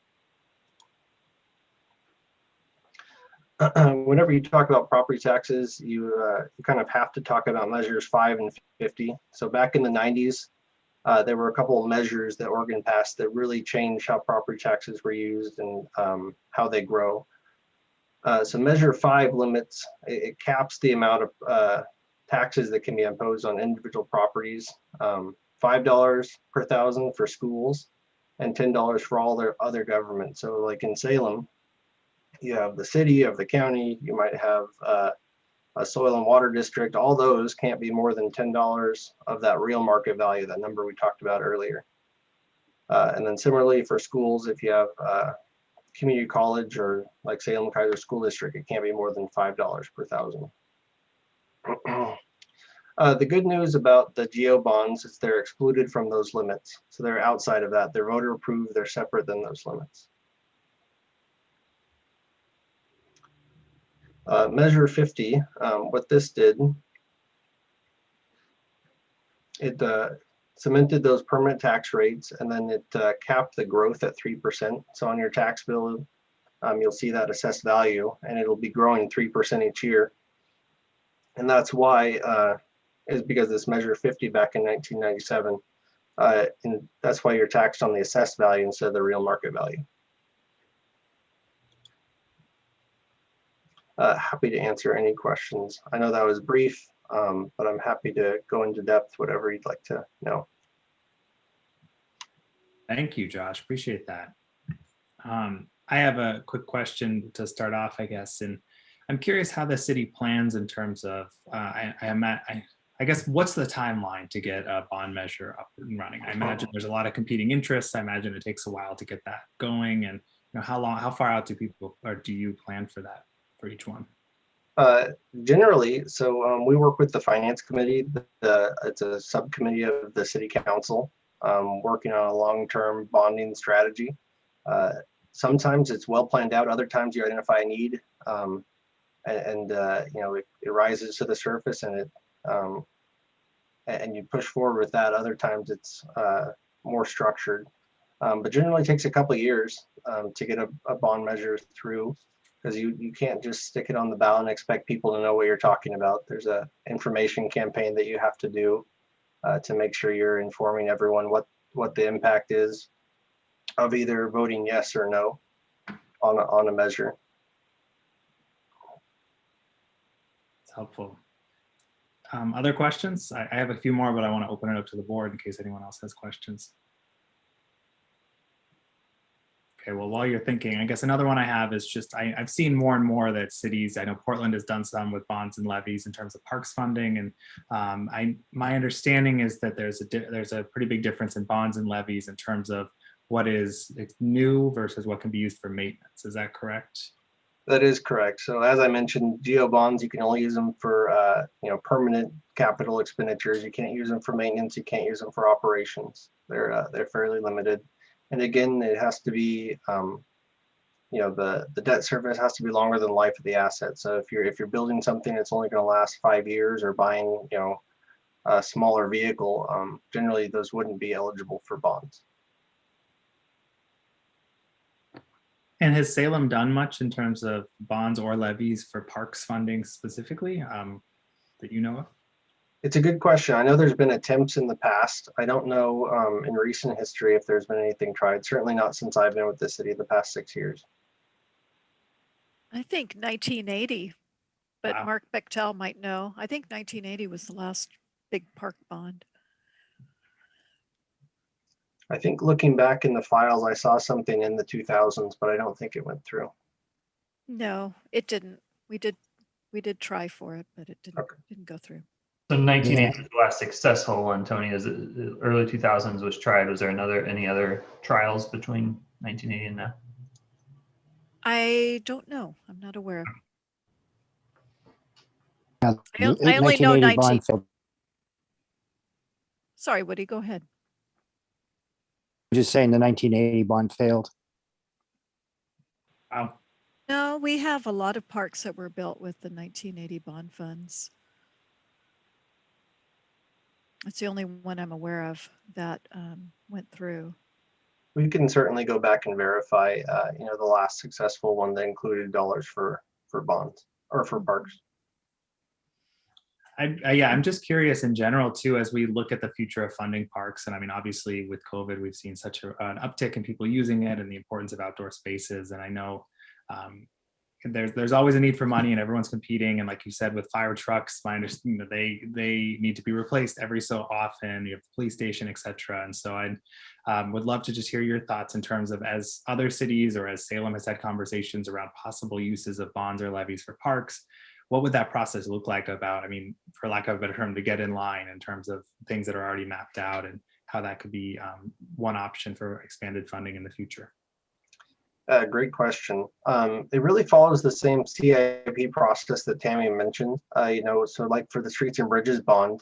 Whenever you talk about property taxes, you kind of have to talk about measures 5 and 50. So back in the 90s, there were a couple of measures that Oregon passed that really changed how property taxes were used and how they grow. So measure 5 limits, it caps the amount of taxes that can be imposed on individual properties. $5 per thousand for schools and $10 for all their other government. So like in Salem, you have the city, you have the county, you might have a soil and water district. All those can't be more than $10 of that real market value, that number we talked about earlier. And then similarly for schools, if you have community college or like Salem Kaiser School District, it can't be more than $5 per thousand. The good news about the GO bonds is they're excluded from those limits. So they're outside of that. They're voter approved, they're separate than those limits. Measure 50, what this did, it cemented those permanent tax rates, and then it capped the growth at 3%. So on your tax bill, you'll see that assessed value, and it'll be growing 3% each year. And that's why, is because this measure 50 back in 1997, and that's why you're taxed on the assessed value instead of the real market value. Happy to answer any questions. I know that was brief, but I'm happy to go into depth, whatever you'd like to know. Thank you, Josh. Appreciate that. I have a quick question to start off, I guess, and I'm curious how the city plans in terms of, I guess, what's the timeline to get a bond measure up and running? I imagine there's a lot of competing interests. I imagine it takes a while to get that going, and how far out do people, or do you plan for that for each one? Generally, so we work with the finance committee. It's a subcommittee of the city council working on a long-term bonding strategy. Sometimes it's well planned out. Other times you identify a need, it rises to the surface and you push forward with that. Other times it's more structured, but generally it takes a couple of years to get a bond measure through, because you can't just stick it on the ballot and expect people to know what you're talking about. There's a information campaign that you have to do to make sure you're informing everyone what the impact is of either voting yes or no on a measure. It's helpful. Other questions? I have a few more, but I want to open it up to the board in case anyone else has questions. Okay, well, while you're thinking, I guess another one I have is just, I've seen more and more that cities, I know Portland has done some with bonds and levies in terms of parks funding. And my understanding is that there's a pretty big difference in bonds and levies in terms of what is new versus what can be used for maintenance. Is that correct? That is correct. So as I mentioned, GO bonds, you can only use them for permanent capital expenditures. You can't use them for maintenance. You can't use them for operations. They're fairly limited. And again, it has to be, the debt service has to be longer than the life of the asset. So if you're building something that's only going to last 5 years, or buying, a smaller vehicle, generally those wouldn't be eligible for bonds. And has Salem done much in terms of bonds or levies for parks funding specifically that you know of? It's a good question. I know there's been attempts in the past. I don't know in recent history if there's been anything tried. Certainly not since I've been with the city the past 6 years. I think 1980, but Wow. Mark Bechtel might know. I think 1980 was the last big park bond. I think looking back in the files, I saw something in the 2000s, but I don't think it went through. No, it didn't. We did try for it, but it didn't go through. So 1980 was the last successful one, Tony. Is it early 2000s was tried? Was there any other trials between 1980 and now? I don't know. I'm not aware. Yeah, I only know 1980 19. bond failed. Sorry, Woody, go ahead. I'm just saying the 1980 bond failed. Wow. No, we have a lot of parks that were built with the 1980 bond funds. It's the only one I'm aware of that went through. We can certainly go back and verify, the last successful one that included dollars for bonds or for parks. Yeah, I'm just curious in general too, as we look at the future of funding parks. And I mean, obviously with COVID, we've seen such an uptick in people using it and the importance of outdoor spaces. And I know there's always a need for money and everyone's competing. And like you said, with fire trucks, my understanding that they need to be replaced every so often. You have the police station, et cetera. And so I would love to just hear your thoughts in terms of, as other cities or as Salem has had conversations around possible uses of bonds or levies for parks, what would that process look like about, I mean, for lack of a better term, to get in line in terms of things that are already mapped out and how that could be one option for expanded funding in the future? Great question. It really follows the same CIP process that Tammy mentioned. So like for the Streets and Bridges bond,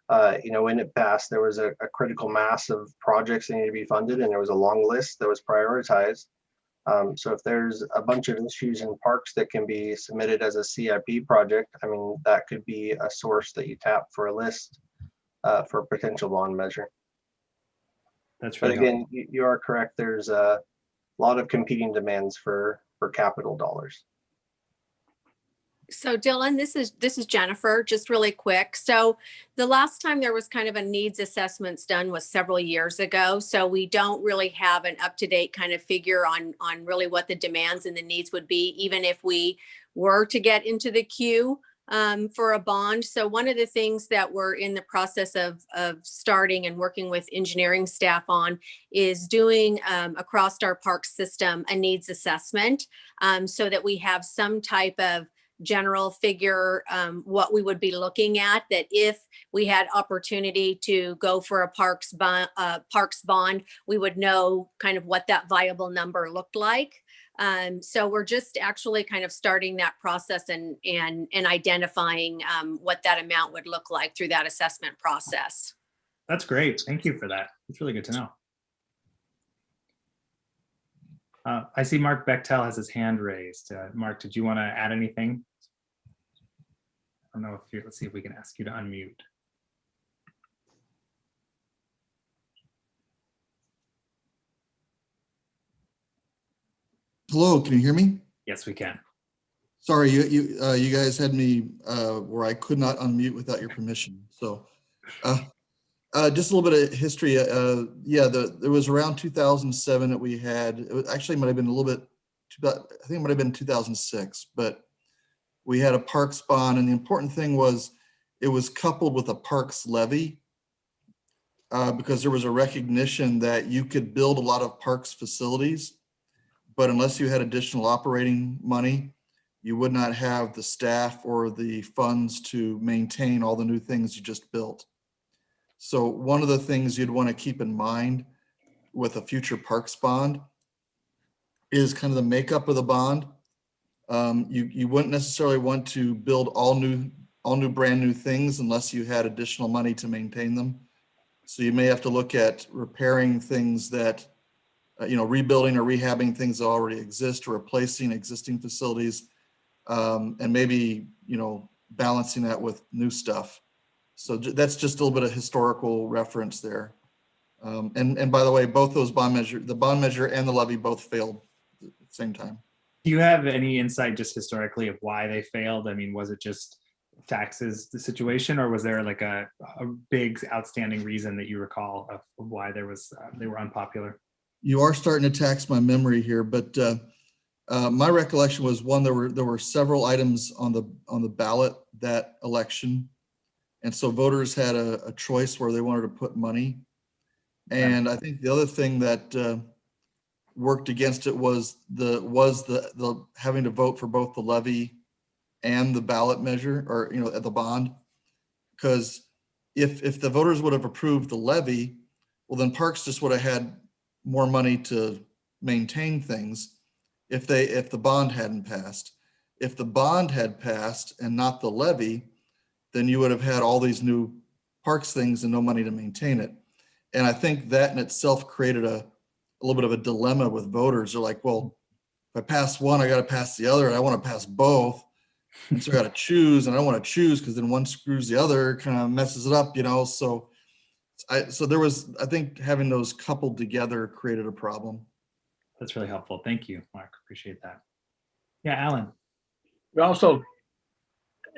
when it passed, there was a critical mass of projects that needed to be funded, and there was a long list that was prioritized. So if there's a bunch of issues in parks that can be submitted as a CIP project, I mean, that could be a source that you tap for a list for a potential bond measure. That's But really again, you are correct. There's a lot of competing demands for capital dollars. So Dylan, this is Jennifer, just really quick. So the last time there was kind of a needs assessments done was several years ago. So we don't really have an up-to-date kind of figure on really what the demands and the needs would be, even if we were to get into the queue for a bond. So one of the things that we're in the process of starting and working with engineering staff on is doing across our park system a needs assessment so that we have some type of general figure what we would be looking at, that if we had opportunity to go for a parks bond, we would know kind of what that viable number looked like. So we're just actually kind of starting that process and identifying what that amount would look like through that assessment process. That's great. Thank you for that. It's really good to know. I see Mark Bechtel has his hand raised. Mark, did you want to add anything? I don't know if let's see if we can ask you to unmute. Hello, can you hear me? Yes, we can. Sorry, you guys had me where I could not unmute without your permission. So just a little bit of history. There was around 2007 that we had, it actually might have been a little bit, I think it might have been 2006, but we had a parks bond, and the important thing was it was coupled with a parks levy because there was a recognition that you could build a lot of parks facilities, but unless you had additional operating money, you would not have the staff or the funds to maintain all the new things you just built. So one of the things you'd want to keep in mind with a future parks bond is kind of the makeup of the bond. You wouldn't necessarily want to build all new brand new things unless you had additional money to maintain them. So you may have to look at repairing things that, rebuilding or rehabbing things that already exist, or replacing existing facilities, and maybe, balancing that with new stuff. So that's just a little bit of historical reference there. And by the way, both those the bond measure and the levy both failed at the same time. Do you have any insight just historically of why they failed? I mean, was it just taxes, the situation, or was there like a big outstanding reason that you recall of why they were unpopular? You are starting to tax my memory here, but my recollection was, one, there were several items on the ballot that election, and so voters had a choice where they wanted to put money. And I think the other thing that worked against it was the having to vote for both the levy and the ballot measure, or the bond. Because if the voters would have approved the levy, well, then Parks just would have had more money to maintain things if the bond hadn't passed. If the bond had passed and not the levy, then you would have had all these new Parks things and no money to maintain it. And I think that in itself created a little bit of a dilemma with voters. They're like, well, if I pass one, I got to pass the other, and I want to pass both. And so I got to choose, and I don't want to choose because then one screws the other, kind of messes it up, So there was, I think having those coupled together created a problem. That's really helpful. Thank you, Mark. Appreciate that. Yeah, Alan. We also,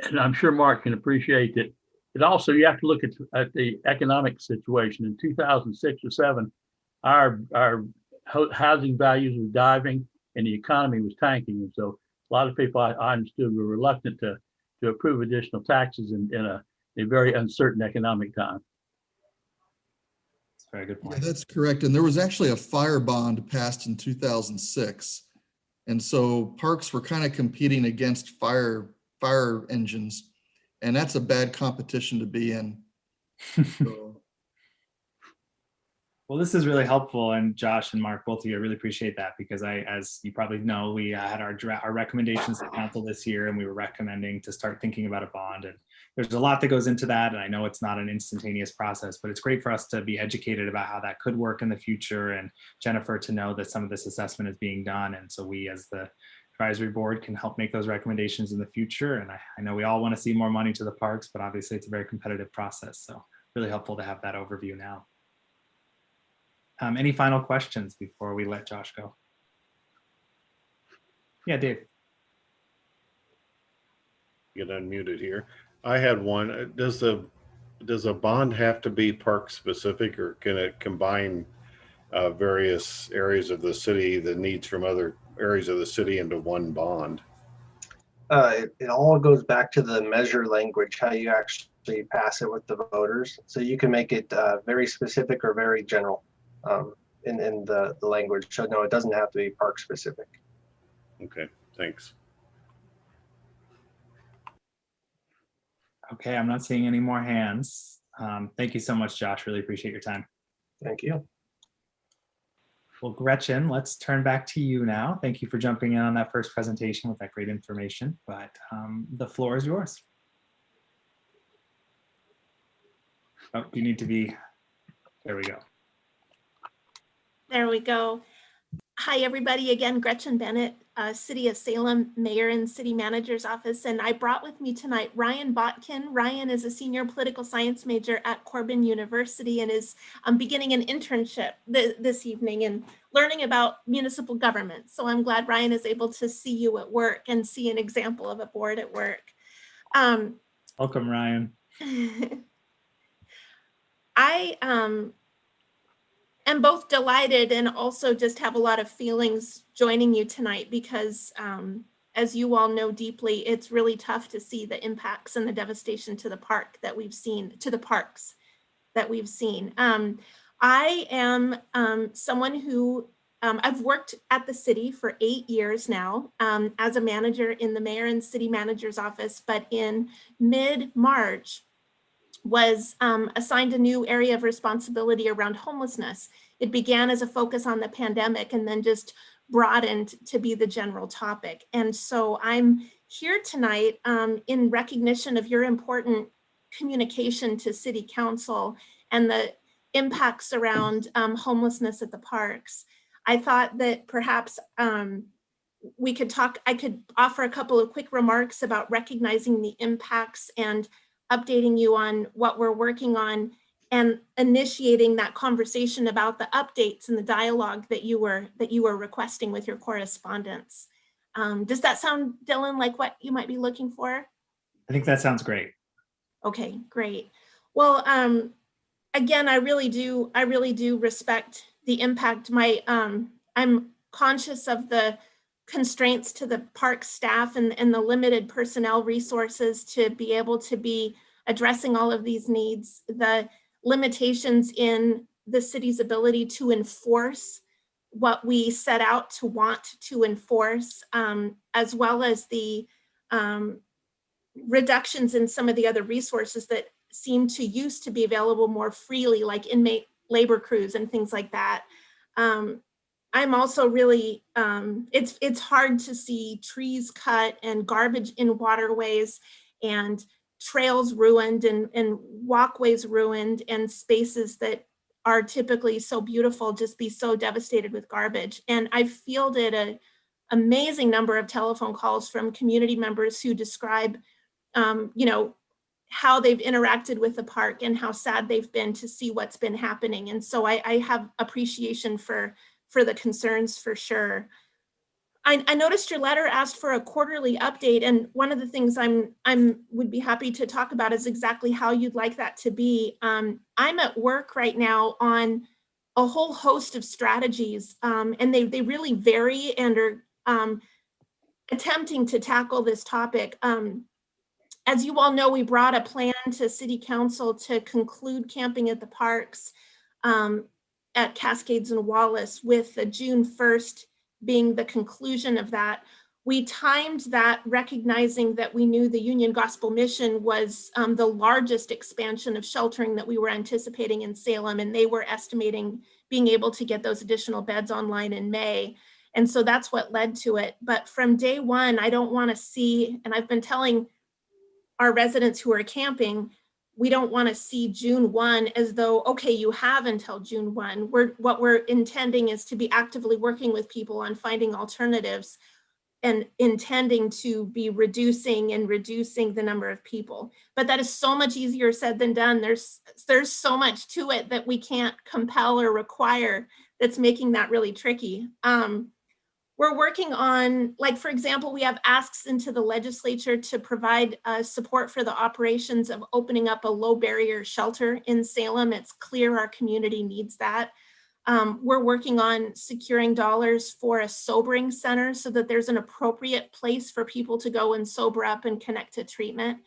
and I'm sure Mark can appreciate that, it also, you have to look at the economic situation. In 2006 or 7, our housing values were diving and the economy was tanking. And so a lot of people I understood were reluctant to approve additional taxes in a very uncertain economic time. That's a very good point. Yeah, that's correct. And there was actually a fire bond passed in 2006. And so Parks were kind of competing against fire engines. And that's a bad competition to be in. So. Well, this is really helpful, and Josh and Mark, both of you, I really appreciate that, because as you probably know, we had our recommendations to council this year, and we were recommending to start thinking about a bond. And there's a lot that goes into that, and I know it's not an instantaneous process, but it's great for us to be educated about how that could work in the future, and Jennifer to know that some of this assessment is being done, and so we as the advisory board can help make those recommendations in the future. And I know we all want to see more money to the parks, but obviously it's a very competitive process, so really helpful to have that overview now. Any final questions before we let Josh go? Yeah, Dave. Get unmuted here. I had one. Does a bond have to be park specific, or can it combine various areas of the city, the needs from other areas of the city, into one bond? It all goes back to the measure language, how you actually pass it with the voters. So you can make it very specific or very general. In the language. So no, it doesn't have to be park specific. Okay, thanks. Okay, I'm not seeing any more hands. Thank you so much, Josh. Really appreciate your time. Thank you. Well, Gretchen, let's turn back to you now. Thank you for jumping in on that first presentation with that great information, but the floor is yours. Oh, you need to be, there we go. There we go. Hi, everybody. Again, Gretchen Bennett, City of Salem Mayor and City Manager's Office. And I brought with me tonight Ryan Botkin. Ryan is a senior political science major at Corbin University and is beginning an internship this evening and learning about municipal government. So I'm glad Ryan is able to see you at work and see an example of a board at work. Welcome, Ryan. I am both delighted and also just have a lot of feelings joining you tonight because as you all know deeply, it's really tough to see the impacts and the devastation to the park that we've seen, to the parks that we've seen. I am someone who, I've worked at the city for 8 years now as a manager in the mayor and city manager's office, but in mid-March, was assigned a new area of responsibility around homelessness. It began as a focus on the pandemic and then just broadened to be the general topic. And so I'm here tonight in recognition of your important communication to City Council and the impacts around homelessness at the parks. I thought that perhaps we could talk, I could offer a couple of quick remarks about recognizing the impacts and updating you on what we're working on and initiating that conversation about the updates and the dialogue that you were requesting with your correspondence. Does that sound, Dylan, like what you might be looking for? I think that sounds great. Okay, great. Well, again, I really do respect the impact. I'm conscious of the constraints to the park staff and the limited personnel resources to be able to be addressing all of these needs, the limitations in the city's ability to enforce what we set out to want to enforce, as well as the reductions in some of the other resources that seem to used to be available more freely, like inmate labor crews and things like that. I'm also really, it's hard to see trees cut and garbage in waterways and trails ruined and walkways ruined and spaces that are typically so beautiful just be so devastated with garbage. And I've fielded an amazing number of telephone calls from community members who describe, you know, how they've interacted with the park and how sad they've been to see what's been happening. And so I have appreciation for the concerns for sure. I noticed your letter asked for a quarterly update, and one of the things would be happy to talk about is exactly how you'd like that to be. I'm at work right now on a whole host of strategies, and they really vary and are attempting to tackle this topic. As you all know, we brought a plan to City Council to conclude camping at the parks at Cascades and Wallace, with the June 1st being the conclusion of that. We timed that recognizing that we knew the Union Gospel Mission was the largest expansion of sheltering that we were anticipating in Salem, and they were estimating being able to get those additional beds online in May. And so that's what led to it. But from day one, I don't want to see, and I've been telling our residents who are camping, we don't want to see June 1 as though, okay, you have until June 1. What we're intending is to be actively working with people on finding alternatives and intending to be reducing the number of people. But that is so much easier said than done. There's so much to it that we can't compel or require that's making that really tricky. We're working on, like, for example, we have asks into the legislature to provide support for the operations of opening up a low barrier shelter in Salem. It's clear our community needs that. We're working on securing dollars for a sobering center so that there's an appropriate place for people to go and sober up and connect to treatment.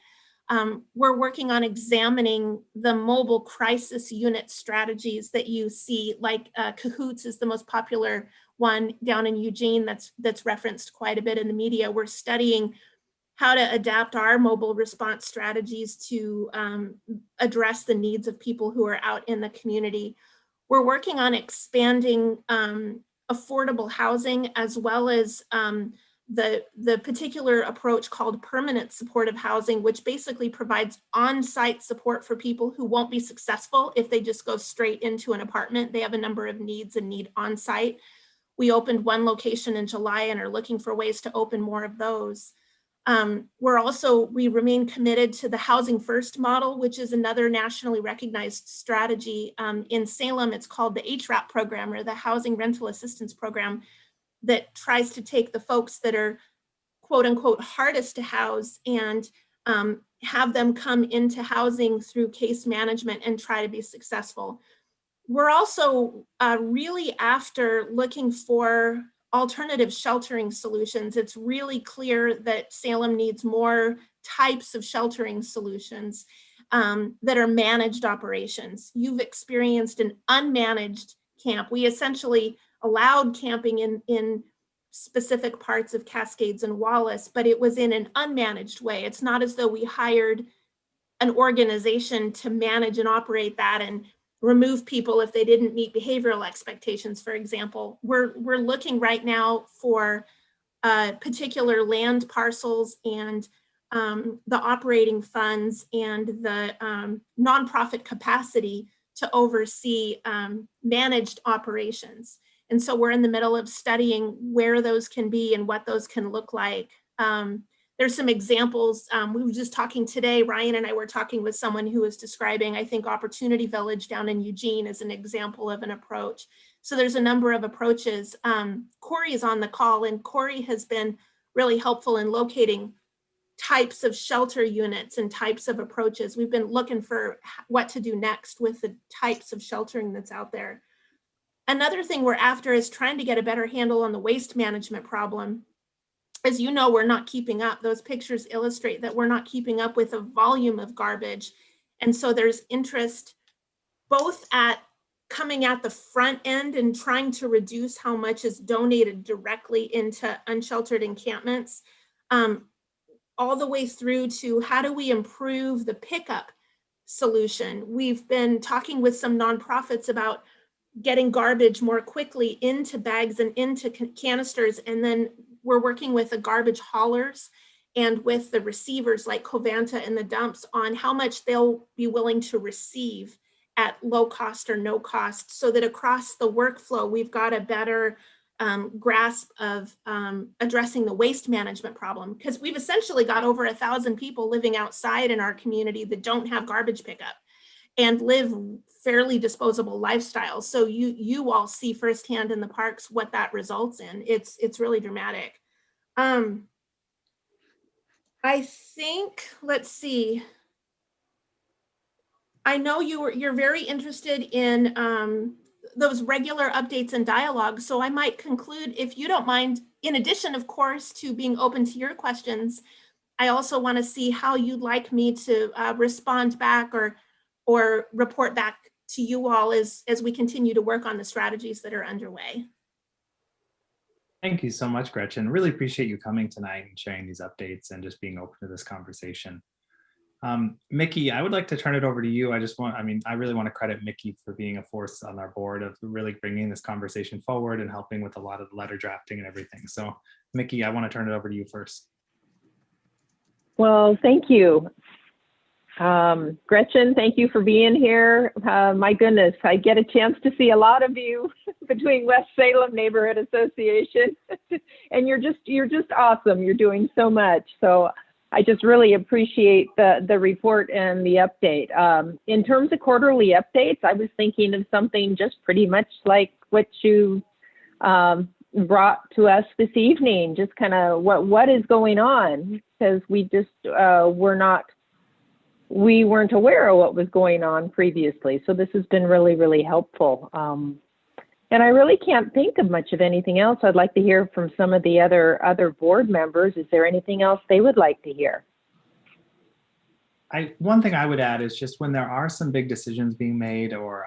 We're working on examining the mobile crisis unit strategies that you see, like Cahoots is the most popular one down in Eugene that's referenced quite a bit in the media. We're studying how to adapt our mobile response strategies to address the needs of people who are out in the community. We're working on expanding affordable housing, as well as the particular approach called permanent supportive housing, which basically provides on-site support for people who won't be successful if they just go straight into an apartment. They have a number of needs and need on-site. We opened one location in July and are looking for ways to open more of those. We remain committed to the Housing First model, which is another nationally recognized strategy. In Salem, it's called the Hrap Program, or the Housing Rental Assistance Program, that tries to take the folks that are quote unquote hardest to house and have them come into housing through case management and try to be successful. We're also really after looking for alternative sheltering solutions. It's really clear that Salem needs more types of sheltering solutions that are managed operations. You've experienced an unmanaged camp. We essentially allowed camping in specific parts of Cascades and Wallace, but it was in an unmanaged way. It's not as though we hired an organization to manage and operate that and remove people if they didn't meet behavioral expectations, for example. We're looking right now for particular land parcels and the operating funds and the nonprofit capacity to oversee managed operations. And so we're in the middle of studying where those can be and what those can look like. There's some examples. We were just talking today, Ryan and I were talking with someone who was describing, I think, Opportunity Village down in Eugene as an example of an approach. So there's a number of approaches. Corey is on the call, and Corey has been really helpful in locating types of shelter units and types of approaches. We've been looking for what to do next with the types of sheltering that's out there. Another thing we're after is trying to get a better handle on the waste management problem. As you know, we're not keeping up. Those pictures illustrate that we're not keeping up with the volume of garbage. And so there's interest both at coming at the front end and trying to reduce how much is donated directly into unsheltered encampments, all the way through to how do we improve the pickup solution. We've been talking with some nonprofits about getting garbage more quickly into bags and into canisters. And then we're working with the garbage haulers and with the receivers like Covanta and the dumps on how much they'll be willing to receive at low cost or no cost, so that across the workflow, we've got a better grasp of addressing the waste management problem. Because we've essentially got over 1,000 people living outside in our community that don't have garbage pickup and live fairly disposable lifestyles. So you all see firsthand in the parks what that results in. It's really dramatic. I think, let's see. I know you're very interested in those regular updates and dialogue. So I might conclude, if you don't mind, in addition, of course, to being open to your questions, I also want to see how you'd like me to respond back or report back to you all as we continue to work on the strategies that are underway. Thank you so much, Gretchen. Really appreciate you coming tonight and sharing these updates and just being open to this conversation. Mickey, I would like to turn it over to you. I really want to credit Mickey for being a force on our board of really bringing this conversation forward and helping with a lot of the letter drafting and everything. So Mickey, I want to turn it over to you first. Well, thank you. Gretchen, thank you for being here. My goodness, I get a chance to see a lot of you between West Salem Neighborhood Association, and you're just awesome. You're doing so much. So I just really appreciate the report and the update. In terms of quarterly updates, I was thinking of something just pretty much like what you brought to us this evening, just kind of what is going on, because we just we weren't aware of what was going on previously. So this has been really, really helpful. And I really can't think of much of anything else. I'd like to hear from some of the other board members. Is there anything else they would like to hear? One thing I would add is just when there are some big decisions being made or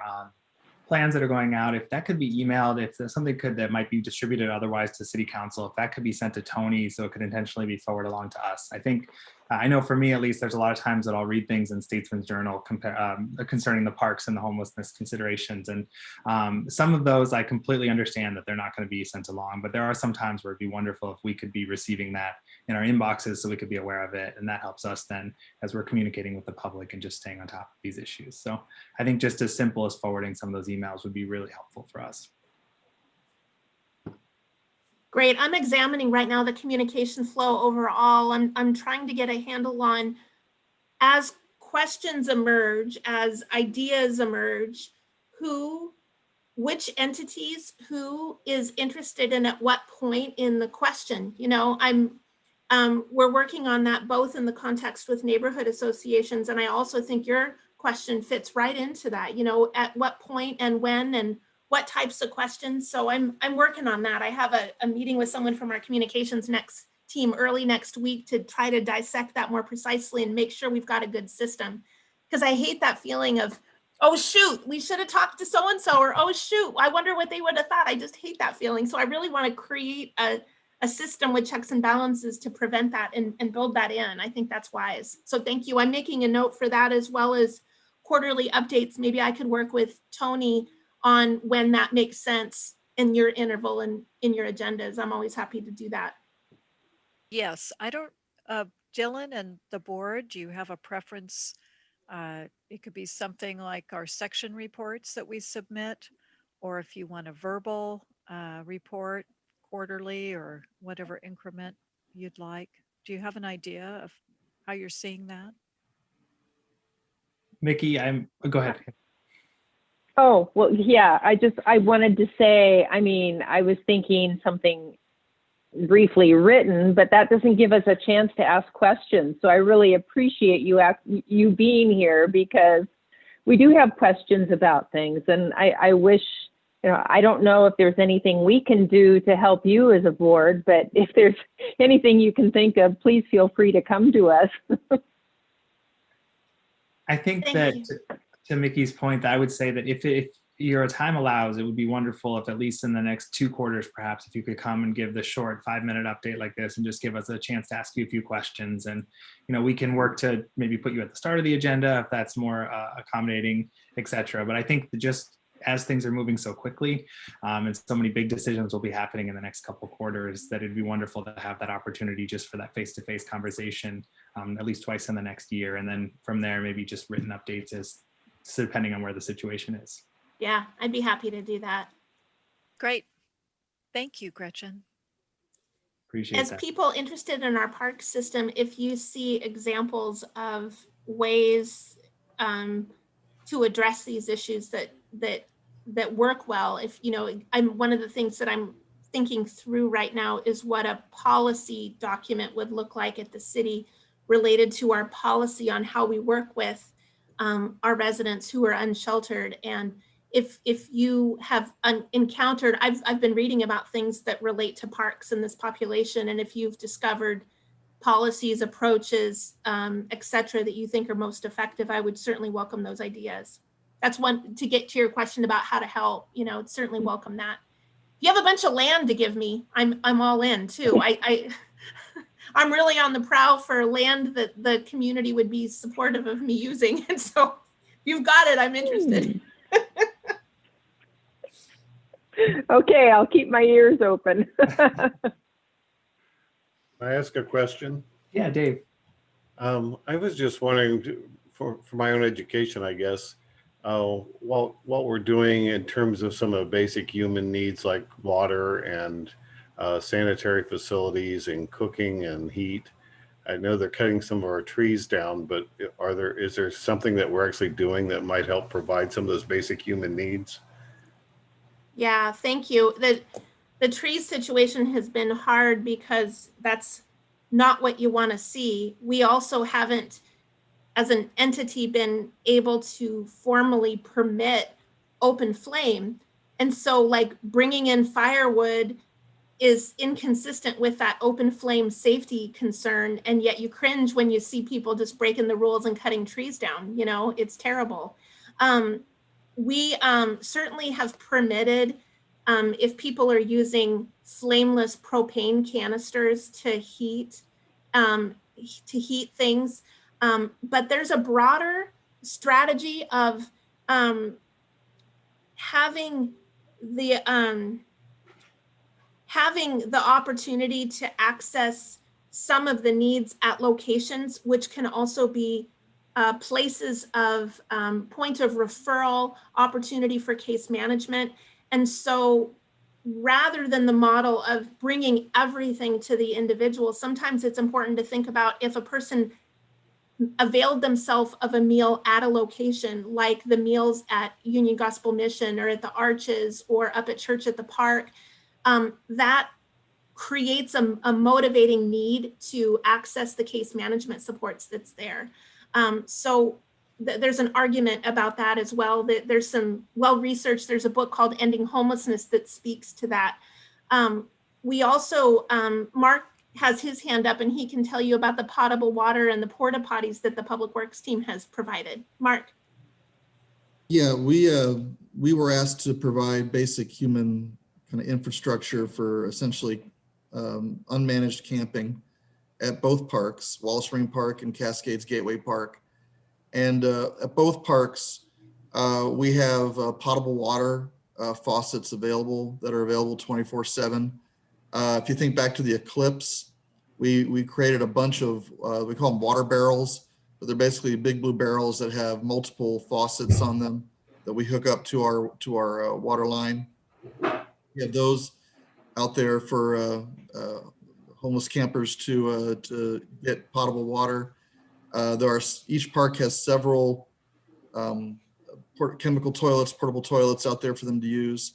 plans that are going out, if that could be emailed, if there's something that might be distributed otherwise to City Council, if that could be sent to Tony so it could intentionally be forwarded along to us. I think, I know for me at least, there's a lot of times that I'll read things in Statesman's Journal concerning the parks and the homelessness considerations. And some of those I completely understand that they're not going to be sent along, but there are some times where it'd be wonderful if we could be receiving that in our inboxes so we could be aware of it. And that helps us then as we're communicating with the public and just staying on top of these issues. So I think just as simple as forwarding some of those emails would be really helpful for us. Great. I'm examining right now the communication flow overall. I'm trying to get a handle on, as questions emerge, as ideas emerge, which entities, who is interested in at what point in the question. You know, we're working on that both in the context with neighborhood associations, and I also think your question fits right into that. You know, at what point and when and what types of questions. So I'm working on that. I have a meeting with someone from our communications team early next week to try to dissect that more precisely and make sure we've got a good system. Because I hate that feeling of, oh shoot, we should have talked to so-and-so, or oh shoot, I wonder what they would have thought. I just hate that feeling. So I really want to create a system with checks and balances to prevent that and build that in. I think that's wise. So thank you. I'm making a note for that, as well as quarterly updates. Maybe I could work with Tony on when that makes sense in your interval and in your agendas. I'm always happy to do that. Yes, I don't, Dylan and the board, do you have a preference? It could be something like our section reports that we submit, or if you want a verbal report quarterly or whatever increment you'd like. Do you have an idea of how you're seeing that? Mickey, go ahead. Oh, well, yeah, I wanted to say, I mean, I was thinking something briefly written, but that doesn't give us a chance to ask questions. So I really appreciate you being here, because we do have questions about things. And I wish, you know, I don't know if there's anything we can do to help you as a board, but if there's anything you can think of, please feel free to come to us. I think that to Mickey's point, I would say that if your time allows, it would be wonderful if at least in the next 2 quarters, perhaps, if you could come and give the short 5-minute update like this and just give us a chance to ask you a few questions. And, we can work to maybe put you at the start of the agenda if that's more accommodating, et cetera. But I think just as things are moving so quickly and so many big decisions will be happening in the next couple quarters, that it'd be wonderful to have that opportunity just for that face-to-face conversation at least twice in the next year. And then from there, maybe just written updates as depending on where the situation is. Yeah, I'd be happy to do that. Great. Thank you, Gretchen. Appreciate As that. people interested in our park system, if you see examples of ways to address these issues that work well, if I'm one of the things that I'm thinking through right now is what a policy document would look like at the city related to our policy on how we work with our residents who are unsheltered. And if you have encountered, I've been reading about things that relate to parks and this population, and if you've discovered policies, approaches, et cetera, that you think are most effective, I would certainly welcome those ideas. That's one, to get to your question about how to help, certainly welcome that. If you have a bunch of land to give me, I'm all in too. I'm really on the prowl for land that the community would be supportive of me using. And so if you've got it, I'm interested. Okay, I'll keep my ears open. Can I ask a question? Yeah, Dave. I was just wondering, for my own education, I guess, what we're doing in terms of some of the basic human needs like water and sanitary facilities and cooking and heat. I know they're cutting some of our trees down, but is there something that we're actually doing that might help provide some of those basic human needs? Yeah, thank you. The trees situation has been hard because that's not what you want to see. We also haven't, as an entity, been able to formally permit open flame. And so like bringing in firewood is inconsistent with that open flame safety concern. And yet you cringe when you see people just breaking the rules and cutting trees down. It's terrible. We certainly have permitted if people are using flameless propane canisters to heat things. But there's a broader strategy of having the opportunity to access some of the needs at locations, which can also be places of point of referral, opportunity for case management. And so rather than the model of bringing everything to the individual, sometimes it's important to think about if a person availed themselves of a meal at a location, like the meals at Union Gospel Mission or at the Arches or up at Church at the Park, that creates a motivating need to access the case management supports that's there. So there's an argument about that as well. That there's some well-researched, there's a book called Ending Homelessness that speaks to that. We also, Mark has his hand up and he can tell you about the potable water and the porta potties that the Public Works team has provided. Mark. Yeah, we were asked to provide basic human kind of infrastructure for essentially unmanaged camping at both parks, Wallace Spring Park and Cascades Gateway Park. And at both parks, we have potable water faucets available that are available 24/7. If you think back to the eclipse, we created a bunch of, we call them water barrels, but they're basically big blue barrels that have multiple faucets on them that we hook up to our water line. We have those out there for homeless campers to get potable water. Each park has several chemical toilets, portable toilets out there for them to use.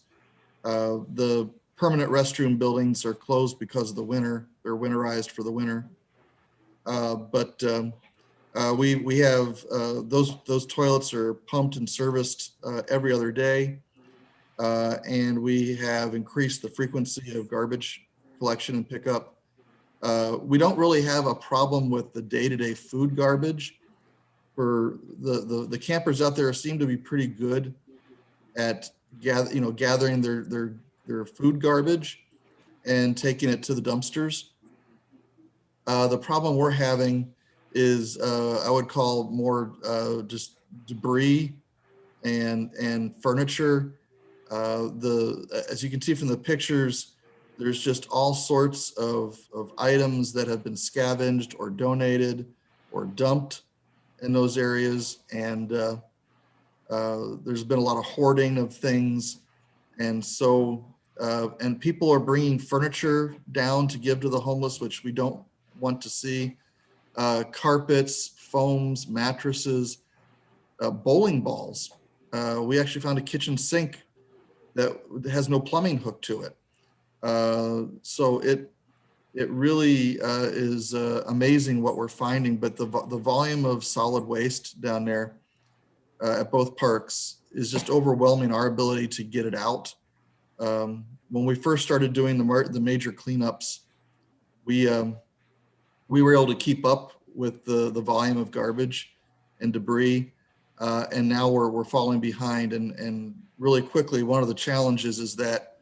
The permanent restroom buildings are closed because of the winter. They're winterized for the winter. But we have those toilets are pumped and serviced every other day. And we have increased the frequency of garbage collection and pickup. We don't really have a problem with the day-to-day food garbage. For the campers out there seem to be pretty good at gathering their food garbage and taking it to the dumpsters. The problem we're having is I would call more just debris and furniture. As you can see from the pictures, there's just all sorts of items that have been scavenged or donated or dumped in those areas. And there's been a lot of hoarding of things. And so, and people are bringing furniture down to give to the homeless, which we don't want to see. Carpets, foams, mattresses, bowling balls. We actually found a kitchen sink that has no plumbing hook to it. So it really is amazing what we're finding, but the volume of solid waste down there at both parks is just overwhelming our ability to get it out. When we first started doing the major cleanups, we were able to keep up with the volume of garbage and debris, and now we're falling behind. And really quickly, one of the challenges is that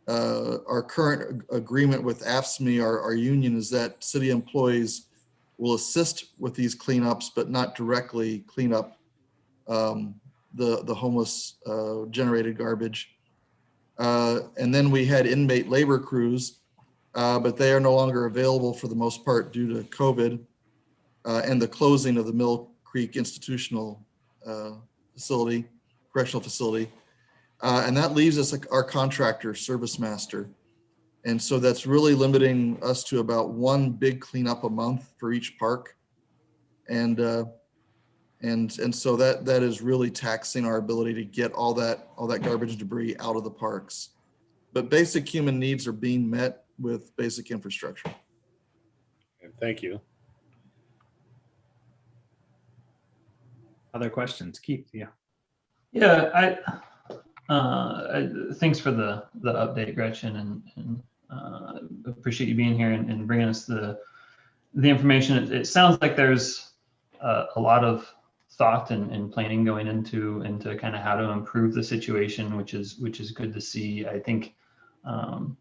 our current agreement with AFSCME, our union, is that city employees will assist with these cleanups, but not directly clean up the homeless generated garbage. And then we had inmate labor crews, but they are no longer available for the most part due to COVID and the closing of the Mill Creek Institutional Correctional Facility. And that leaves us our contractor, Service Master. And so that's really limiting us to about one big cleanup a month for each park. And so that is really taxing our ability to get all that garbage and debris out of the parks. But basic human needs are being met with basic infrastructure. Thank you. Other questions? Keith, yeah. Yeah, thanks for the update, Gretchen, and appreciate you being here and bringing us the information. It sounds like there's a lot of thought and planning going into kind of how to improve the situation, which is good to see. I think, I'm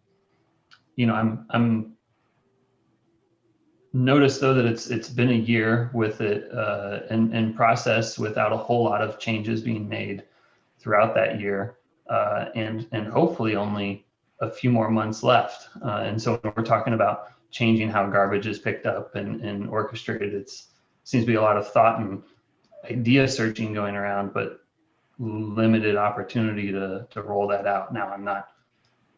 noticed though that it's been a year with it in process without a whole lot of changes being made throughout that year, and hopefully only a few more months left. And so when we're talking about changing how garbage is picked up and orchestrated, it seems to be a lot of thought and idea searching going around, but limited opportunity to roll that out. Now, I'm not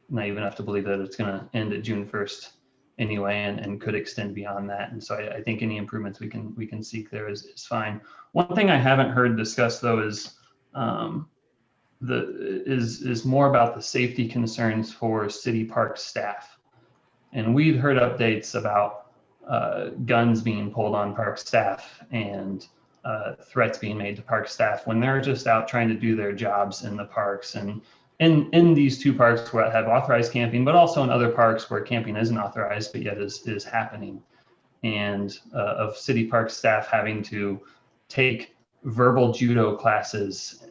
naive enough to believe that it's going to end at June 1st anyway, and could extend beyond that. And so I think any improvements we can seek there is fine. One thing I haven't heard discussed though is more about the safety concerns for city park staff. And we'd heard updates about guns being pulled on park staff and threats being made to park staff when they're just out trying to do their jobs in the parks. And in these two parks where I have authorized camping, but also in other parks where camping isn't authorized, but yet is happening. And of city park staff having to take verbal judo classes,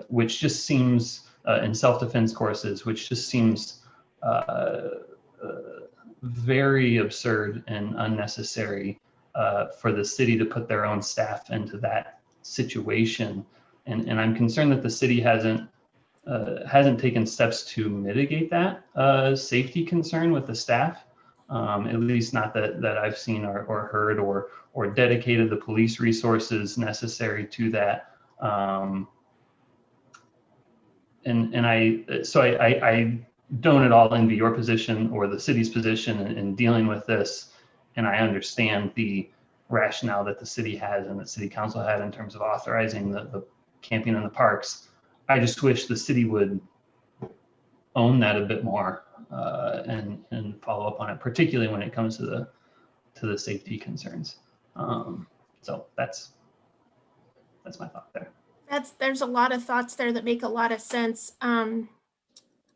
which just seems, in self-defense courses, which just seems very absurd and unnecessary for the city to put their own staff into that situation. And I'm concerned that the city hasn't taken steps to mitigate that safety concern with the staff, at least not that I've seen or heard, or dedicated the police resources necessary to that. And I don't at all envy your position or the city's position in dealing with this. And I understand the rationale that the city has and that city council had in terms of authorizing the camping in the parks. I just wish the city would own that a bit more and follow up on it, particularly when it comes to the safety concerns. So that's my thought there. There's a lot of thoughts there that make a lot of sense.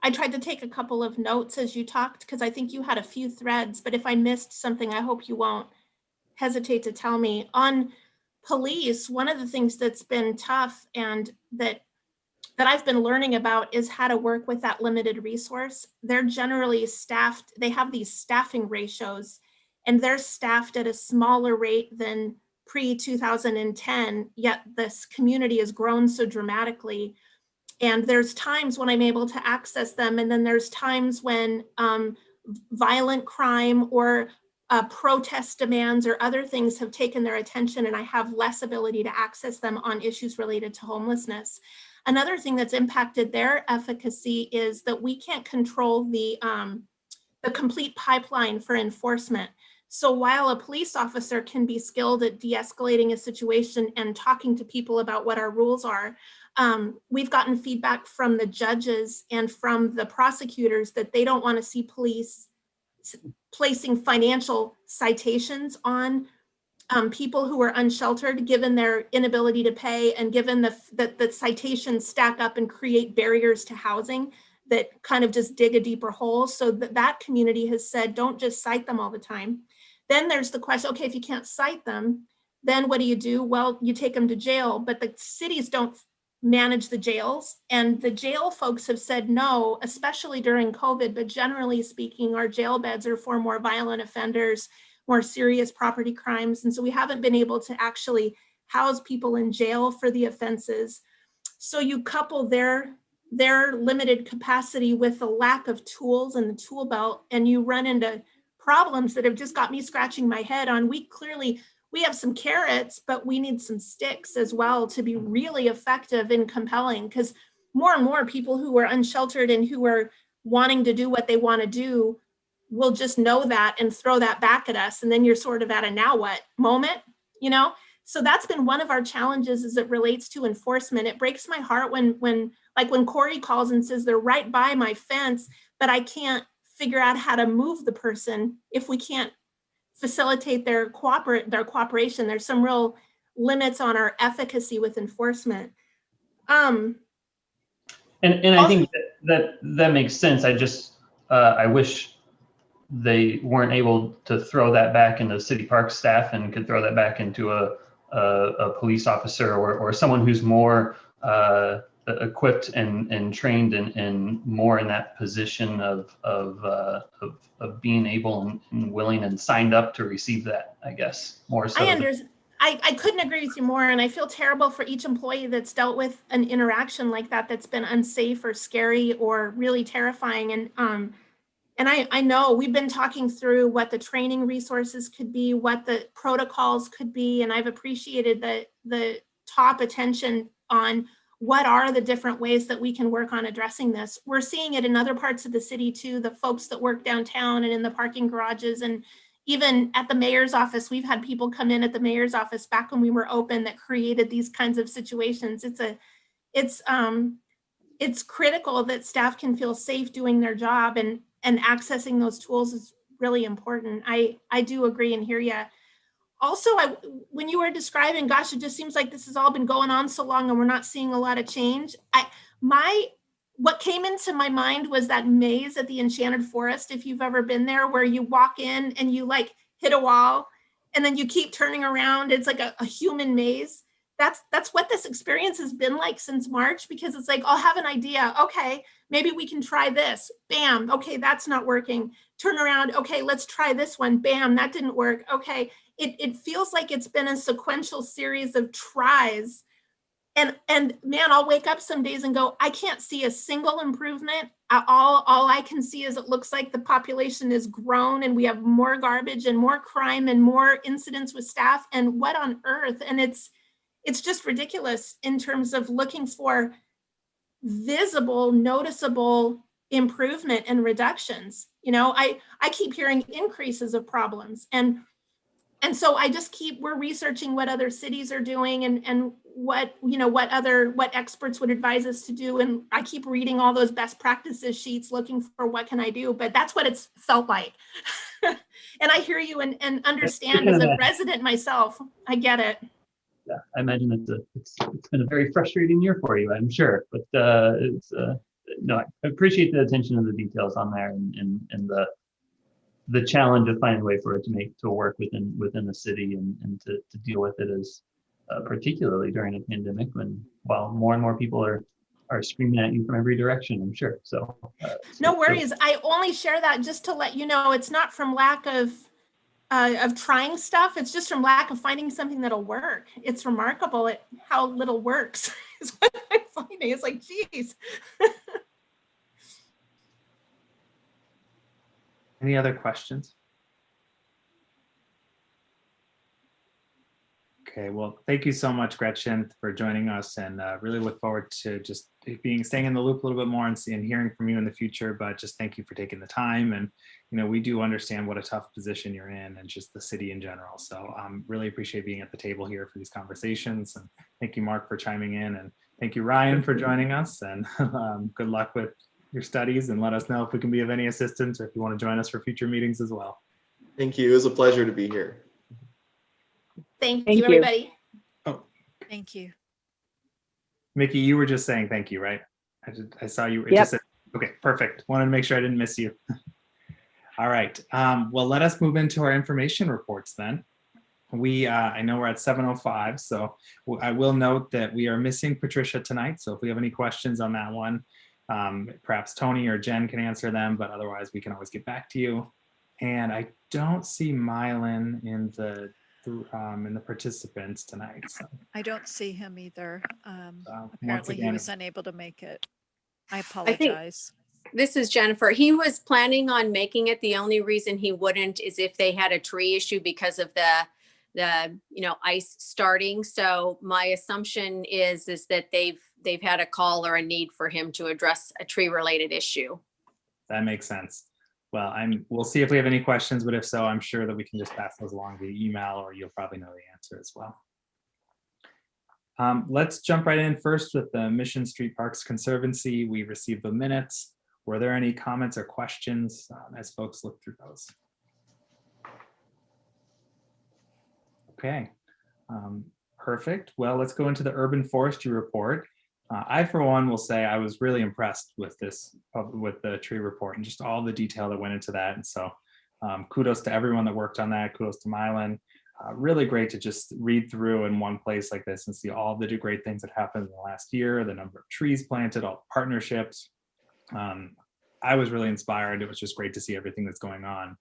I tried to take a couple of notes as you talked, because I think you had a few threads, but if I missed something, I hope you won't hesitate to tell me. On police, one of the things that's been tough and that that I've been learning about is how to work with that limited resource. They're generally staffed, they have these staffing ratios, and they're staffed at a smaller rate than pre-2010, yet this community has grown so dramatically. And there's times when I'm able to access them, and then there's times when violent crime or protest demands or other things have taken their attention, and I have less ability to access them on issues related to homelessness. Another thing that's impacted their efficacy is that we can't control the complete pipeline for enforcement. So while a police officer can be skilled at de-escalating a situation and talking to people about what our rules are, we've gotten feedback from the judges and from the prosecutors that they don't want to see police placing financial citations on people who are unsheltered, given their inability to pay, and given that the citations stack up and create barriers to housing that kind of just dig a deeper hole. So that community has said, don't just cite them all the time. Then there's the question, okay, if you can't cite them, then what do? Well, you take them to jail, but the cities don't manage the jails. And the jail folks have said no, especially during COVID, but generally speaking, our jail beds are for more violent offenders, more serious property crimes. And so we haven't been able to actually house people in jail for the offenses. So you couple their limited capacity with the lack of tools in the tool belt, and you run into problems that have just got me scratching my head on. We have some carrots, but we need some sticks as well to be really effective and compelling, because more and more people who are unsheltered and who are wanting to do what they want to do will just know that and throw that back at us. And then you're sort of at a now what moment, you know? So that's been one of our challenges as it relates to enforcement. It breaks my heart when Corey calls and says they're right by my fence, but I can't figure out how to move the person if we can't facilitate their cooperation. There's some real limits on our efficacy with enforcement. And I think that makes sense. I wish they weren't able to throw that back into city park staff and could throw that back into a police officer or someone who's more equipped and trained and more in that position of being able and willing and signed up to receive that, I guess, more so. I couldn't agree with you more, and I feel terrible for each employee that's dealt with an interaction like that that's been unsafe or scary or really terrifying. And I know we've been talking through what the training resources could be, what the protocols could be, and I've appreciated the top attention on what are the different ways that we can work on addressing this. We're seeing it in other parts of the city too, the folks that work downtown and in the parking garages, and even at the mayor's office. We've had people come in at the mayor's office back when we were open that created these kinds of situations. It's critical that staff can feel safe doing their job, and accessing those tools is really important. I do agree and hear you. Also, when you were describing, gosh, it just seems like this has all been going on so long and we're not seeing a lot of change. What came into my mind was that maze at the Enchanted Forest, if you've ever been there, where you walk in and you like hit a wall and then you keep turning around. It's like a human maze. That's what this experience has been like since March, because it's like, I'll have an idea. Okay, maybe we can try this. Bam. Okay, that's not working. Turn around. Okay, let's try this one. Bam, that didn't work. Okay. It feels like it's been a sequential series of tries. And man, I'll wake up some days and go, I can't see a single improvement. All I can see is it looks like the population has grown and we have more garbage and more crime and more incidents with staff, and what on earth? And it's just ridiculous in terms of looking for visible, noticeable improvement and reductions. You know, I keep hearing increases of problems. And so we're researching what other cities are doing and what experts would advise us to do. And I keep reading all those best practices sheets looking for what can I do, but that's what it's felt like. And I hear you and understand as a resident myself, I get it. Yeah, I imagine it's been a very frustrating year for you, I'm sure, but no, I appreciate the attention to the details on there and the challenge of finding a way for it to work within the city and to deal with it as particularly during a pandemic while more and more people are are screaming at you from every direction, I'm sure. So No worries. I only share that just to let you know it's not from lack of trying stuff. It's just from lack of finding something that'll work. It's remarkable at how little works is what I'm finding. It's like, geez. Any other questions? Okay, well, thank you so much, Gretchen, for joining us, and really look forward to just staying in the loop a little bit more and hearing from you in the future. But just thank you for taking the time, and we do understand what a tough position you're in, and just the city in general. So really appreciate being at the table here for these conversations, and thank you, Mark, for chiming in, and thank you, Ryan, for joining us, and good luck with your studies, and let us know if we can be of any assistance, or if you want to join us for future meetings as well. Thank you. It was a pleasure to be here. Thank you, everybody. Oh, thank you. Mickey, you were just saying thank you, right? I saw you. Yep. Just said, okay, perfect. Wanted to make sure I didn't miss you. All right. Well, let us move into our information reports then. I know we're at 7:05, so I will note that we are missing Patricia tonight. So if we have any questions on that one, perhaps Tony or Jen can answer them, but otherwise we can always get back to you. And I don't see Mylan in the participants tonight. So. I don't see him either. Once Apparently again, he was unable to make it. I apologize. This is Jennifer. He was planning on making it. The only reason he wouldn't is if they had a tree issue because of the ice starting. So my assumption is that they've had a call or a need for him to address a tree related issue. That makes sense. Well, we'll see if we have any questions, but if so, I'm sure that we can just pass those along via email, or you'll probably know the answer as well. Let's jump right in first with the Mission Street Parks Conservancy. We received the minutes. Were there any comments or questions as folks look through those? Okay, perfect. Well, let's go into the urban forestry report. I, for one, will say I was really impressed with with the tree report and just all the detail that went into that. And so kudos to everyone that worked on that. Kudos to Mylan. Really great to just read through in one place like this and see all the great things that happened in the last year, the number of trees planted, all the partnerships. I was really inspired. It was just great to see everything that's going on.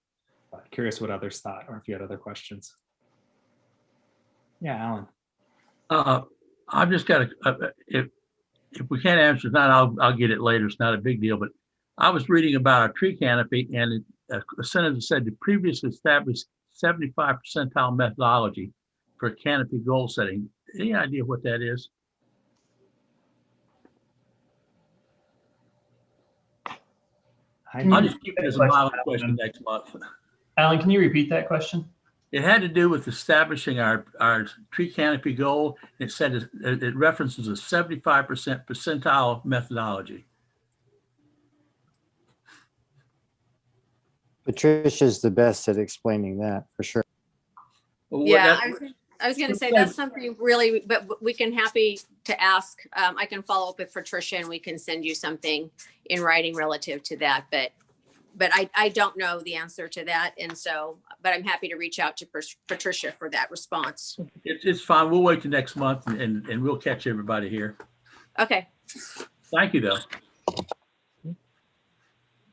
But curious what others thought, or if you had other questions. Yeah, Alan. I've just got if we can't answer that, I'll get it later. It's not a big deal. But I was reading about a tree canopy, and a sentence said the previously established 75 percentile methodology for canopy goal setting. Any idea what that is? I'll just keep it as a model question next month. Alan, can you repeat that question? It had to do with establishing our tree canopy goal. It said it references a 75% percentile methodology. Patricia's the best at explaining that, for sure. Well, yeah, I was going to say that's something really, but we can happy to ask. I can follow up with Patricia and we can send you something in writing relative to that. But I don't know the answer to that. And so, but I'm happy to reach out to Patricia for that response. It's fine. We'll wait till next month and we'll catch everybody here. Okay. Thank you, though.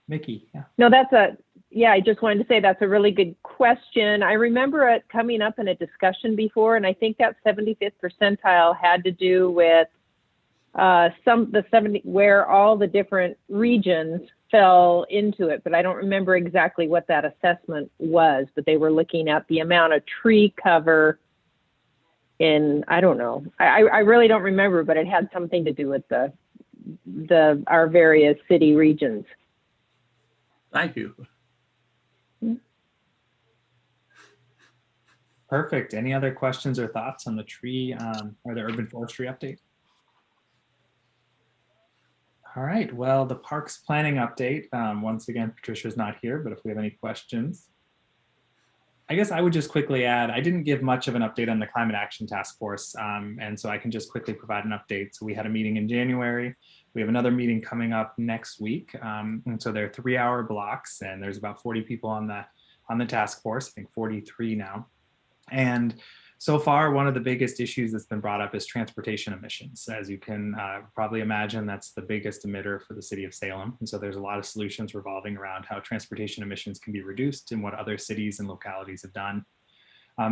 Mickey, yeah. No, I just wanted to say that's a really good question. I remember it coming up in a discussion before, and I think that 75th percentile had to do with where all the different regions fell into it, but I don't remember exactly what that assessment was, but they were looking at the amount of tree cover in, I don't know. I really don't remember, but it had something to do with our various city regions. Thank you. Perfect. Any other questions or thoughts on the tree or the urban forestry update? All right. Well, the parks planning update. Once again, Patricia's not here, but if we have any questions, I guess I would just quickly add, I didn't give much of an update on the Climate Action Task Force, and so I can just quickly provide an update. So we had a meeting in January. We have another meeting coming up next week. And so they're 3-hour blocks, and there's about 40 people on the task force, I think 43 now. And So far, one of the biggest issues that's been brought up is transportation emissions. As you can probably imagine, that's the biggest emitter for the city of Salem. And so there's a lot of solutions revolving around how transportation emissions can be reduced and what other cities and localities have done.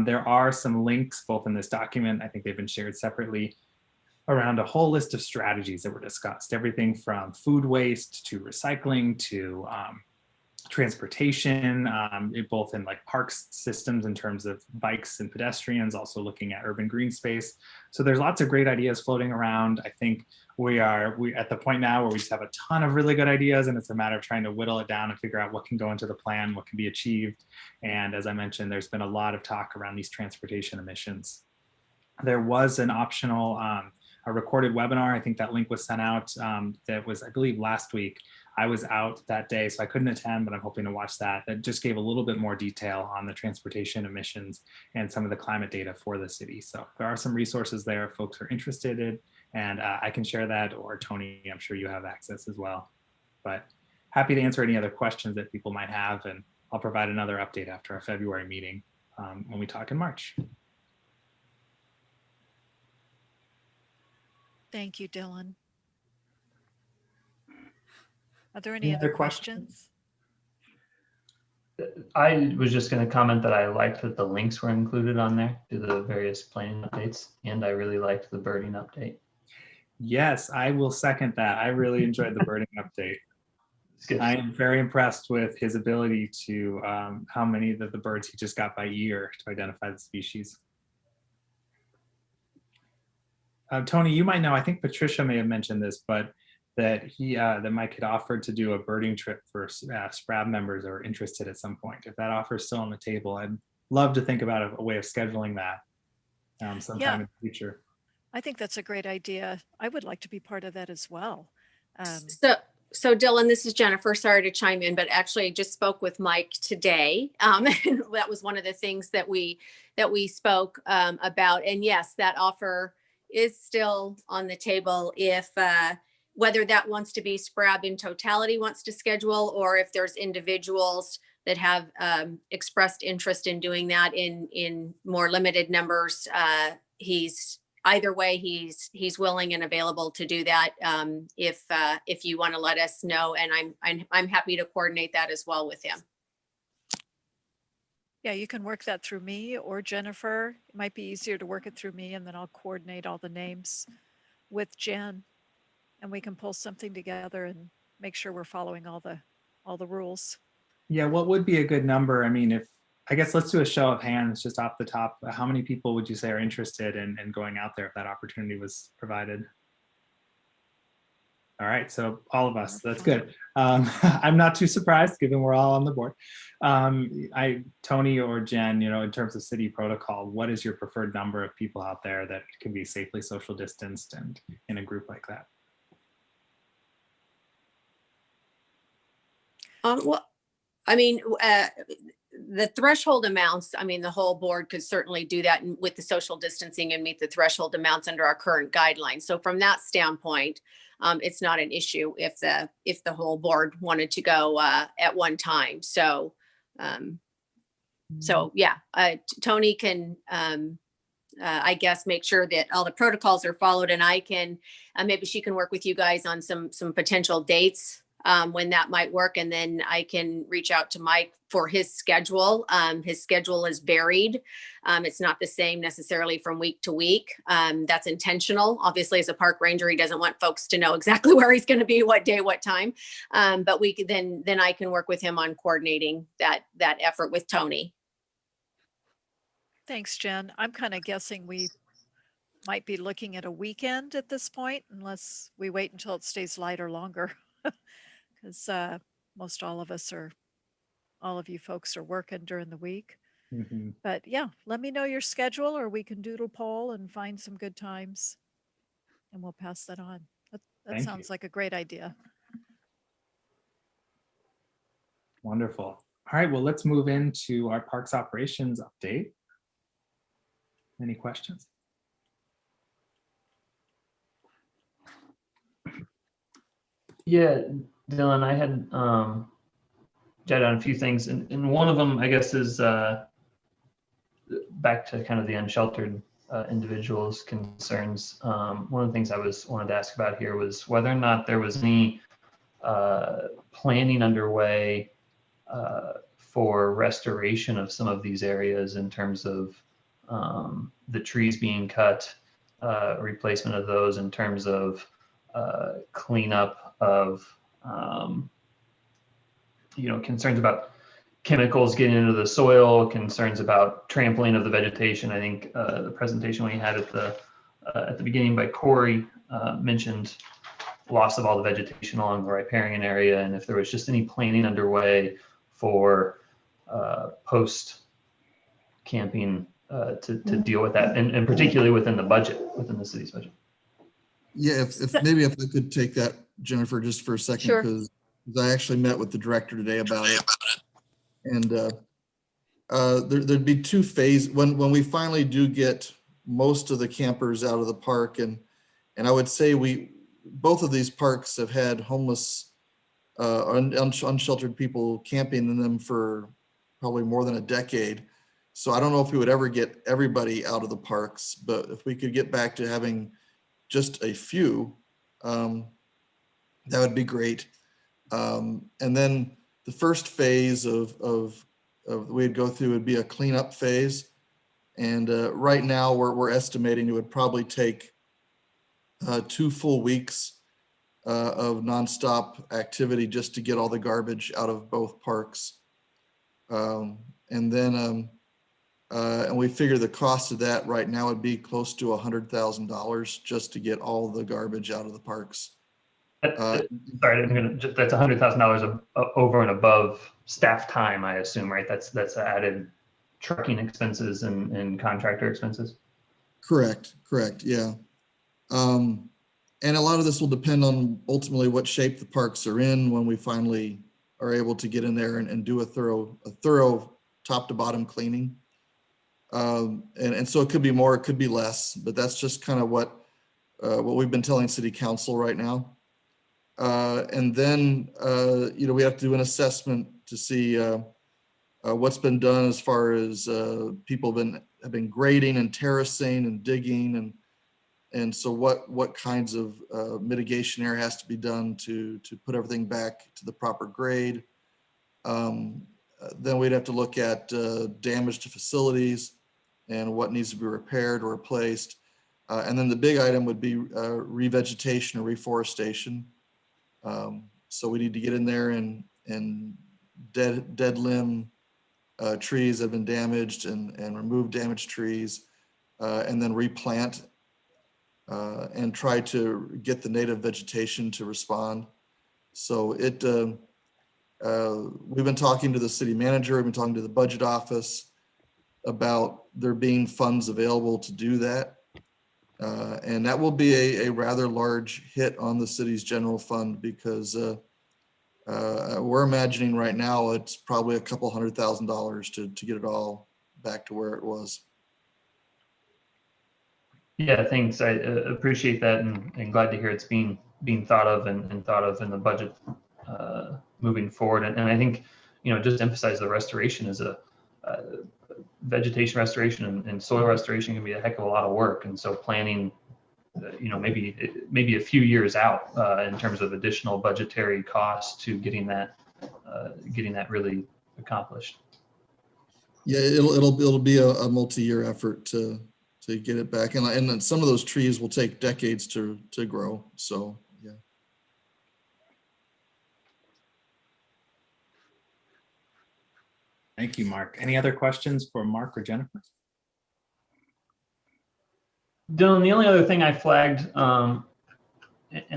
There are some links both in this document, I think they've been shared separately, around a whole list of strategies that were discussed, everything from food waste to recycling to transportation, both in like parks systems in terms of bikes and pedestrians, also looking at urban green space. So there's lots of great ideas floating around. I think we at the point now where we just have a ton of really good ideas, and it's a matter of trying to whittle it down and figure out what can go into the plan, what can be achieved. And as I mentioned, there's been a lot of talk around these transportation emissions. There was an optional a recorded webinar. I think that link was sent out. That was, I believe, last week. I was out that day, so I couldn't attend, but I'm hoping to watch that. That just gave a little bit more detail on the transportation emissions and some of the climate data for the city. So there are some resources there if folks are interested in, and I can share that, or Tony, I'm sure you have access as well. But happy to answer any other questions that people might have, and I'll provide another update after our February meeting when we talk in March. Thank you, Dylan. Are there any other questions? I was just going to comment that I liked that the links were included on there to the various planning updates, and I really liked the birding update. Yes, I will second that. I really enjoyed the birding update. I am very impressed with his ability to how many of the birds he just got by ear to identify the species. Tony, you might know, I think Patricia may have mentioned this, but that that Mike had offered to do a birding trip for SPRAB members that are interested at some point. If that offer is still on the table, I'd love to think about a way of scheduling that sometime in the future. I think that's a great idea. I would like to be part of that as well. So Dylan, this is Jennifer. Sorry to chime in, but actually I just spoke with Mike today. And that was one of the things that we spoke about. And yes, that offer is still on the table if whether that wants to be SPRAB in totality wants to schedule, or if there's individuals that have expressed interest in doing that in more limited numbers. Either way, he's willing and available to do that if you want to let us know, and I'm happy to coordinate that as well with him. Yeah, you can work that through me or Jennifer. It might be easier to work it through me, and then I'll coordinate all the names with Jen, and we can pull something together and make sure we're following all the rules. Yeah, what would be a good number? I mean, I guess let's do a show of hands just off the top. How many people would you say are interested in going out there if that opportunity was provided? All right, so all of us, that's good. I'm not too surprised given we're all on the board. Tony or Jen, in terms of city protocol, what is your preferred number of people out there that can be safely social distanced and in a group like that? Well, I mean, the threshold amounts, I mean, the whole board could certainly do that with the social distancing and meet the threshold amounts under our current guidelines. So from that standpoint, it's not an issue if the whole board wanted to go at one time. So, yeah, Tony can, I guess, make sure that all the protocols are followed, and I can, maybe she can work with you guys on some potential dates when that might work. And then I can reach out to Mike for his schedule. His schedule is varied. It's not the same necessarily from week to week. That's intentional. Obviously, as a park ranger, he doesn't want folks to know exactly where he's going to be, what day, what time. But we could then I can work with him on coordinating that effort with Tony. Thanks, Jen. I'm kind of guessing we might be looking at a weekend at this point, unless we wait until it stays lighter longer. Because most all of you folks are working during the week. Mm-hmm. But yeah, let me know your schedule, or we can doodle poll and find some good times, and we'll pass that on. That sounds like a great idea. Wonderful. All right, well, let's move into our parks operations update. Any questions? Yeah, Dylan, I had jotted down a few things, and one of them, I guess, is back to kind of the unsheltered individuals' concerns. One of the things I wanted to ask about here was whether or not there was any planning underway for restoration of some of these areas in terms of the trees being cut, replacement of those, in terms of cleanup of concerns about chemicals getting into the soil, concerns about trampling of the vegetation. I think the presentation we had at the beginning by Corey mentioned loss of all the vegetation along the riparian area, and if there was just any planning underway for post camping to deal with that, and particularly within the city's budget. Yeah, maybe if I could take that, Jennifer, just for a second, Sure. because I actually met with the director today about it. And there'd be two phases when we finally do get most of the campers out of the park, and I would say both of these parks have had homeless unsheltered people camping in them for probably more than a decade. So I don't know if we would ever get everybody out of the parks, but if we could get back to having just a few, that would be great. And then the first phase of we'd go through would be a cleanup phase. And right now we're estimating it would probably take 2 full weeks of nonstop activity just to get all the garbage out of both parks. And then and we figure the cost of that right now would be close to $100,000 just to get all the garbage out of the parks. Sorry, that's $100,000 over and above staff time, I assume, right? That's added trucking expenses and contractor expenses. Correct, yeah. And a lot of this will depend on ultimately what shape the parks are in when we finally are able to get in there and do a thorough top to bottom cleaning. And so it could be more, it could be less, but that's just kind of what we've been telling City Council right now. And then, we have to do an assessment to see what's been done as far as people have been grading and terracing and digging, and so what kinds of mitigation area has to be done to put everything back to the proper grade. Then we'd have to look at damage to facilities and what needs to be repaired or replaced. And then the big item would be revegetation or reforestation. So we need to get in there and dead limb trees that have been damaged and remove damaged trees, and then replant and try to get the native vegetation to respond. So we've been talking to the city manager, we've been talking to the budget office about there being funds available to do that. And that will be a rather large hit on the city's general fund, because we're imagining right now it's probably a couple $100,000 to get it all back to where it was. Yeah, thanks. I appreciate that, and glad to hear it's being thought of and thought of in the budget moving forward. And I think, just emphasize the restoration is vegetation restoration and soil restoration can be a heck of a lot of work. And so planning, maybe a few years out in terms of additional budgetary costs to getting that really accomplished. Yeah, it'll be a multi-year effort to get it back, and then some of those trees will take decades to grow. So yeah. Thank you, Mark. Any other questions for Mark or Jennifer? Dylan, the only other thing I flagged, and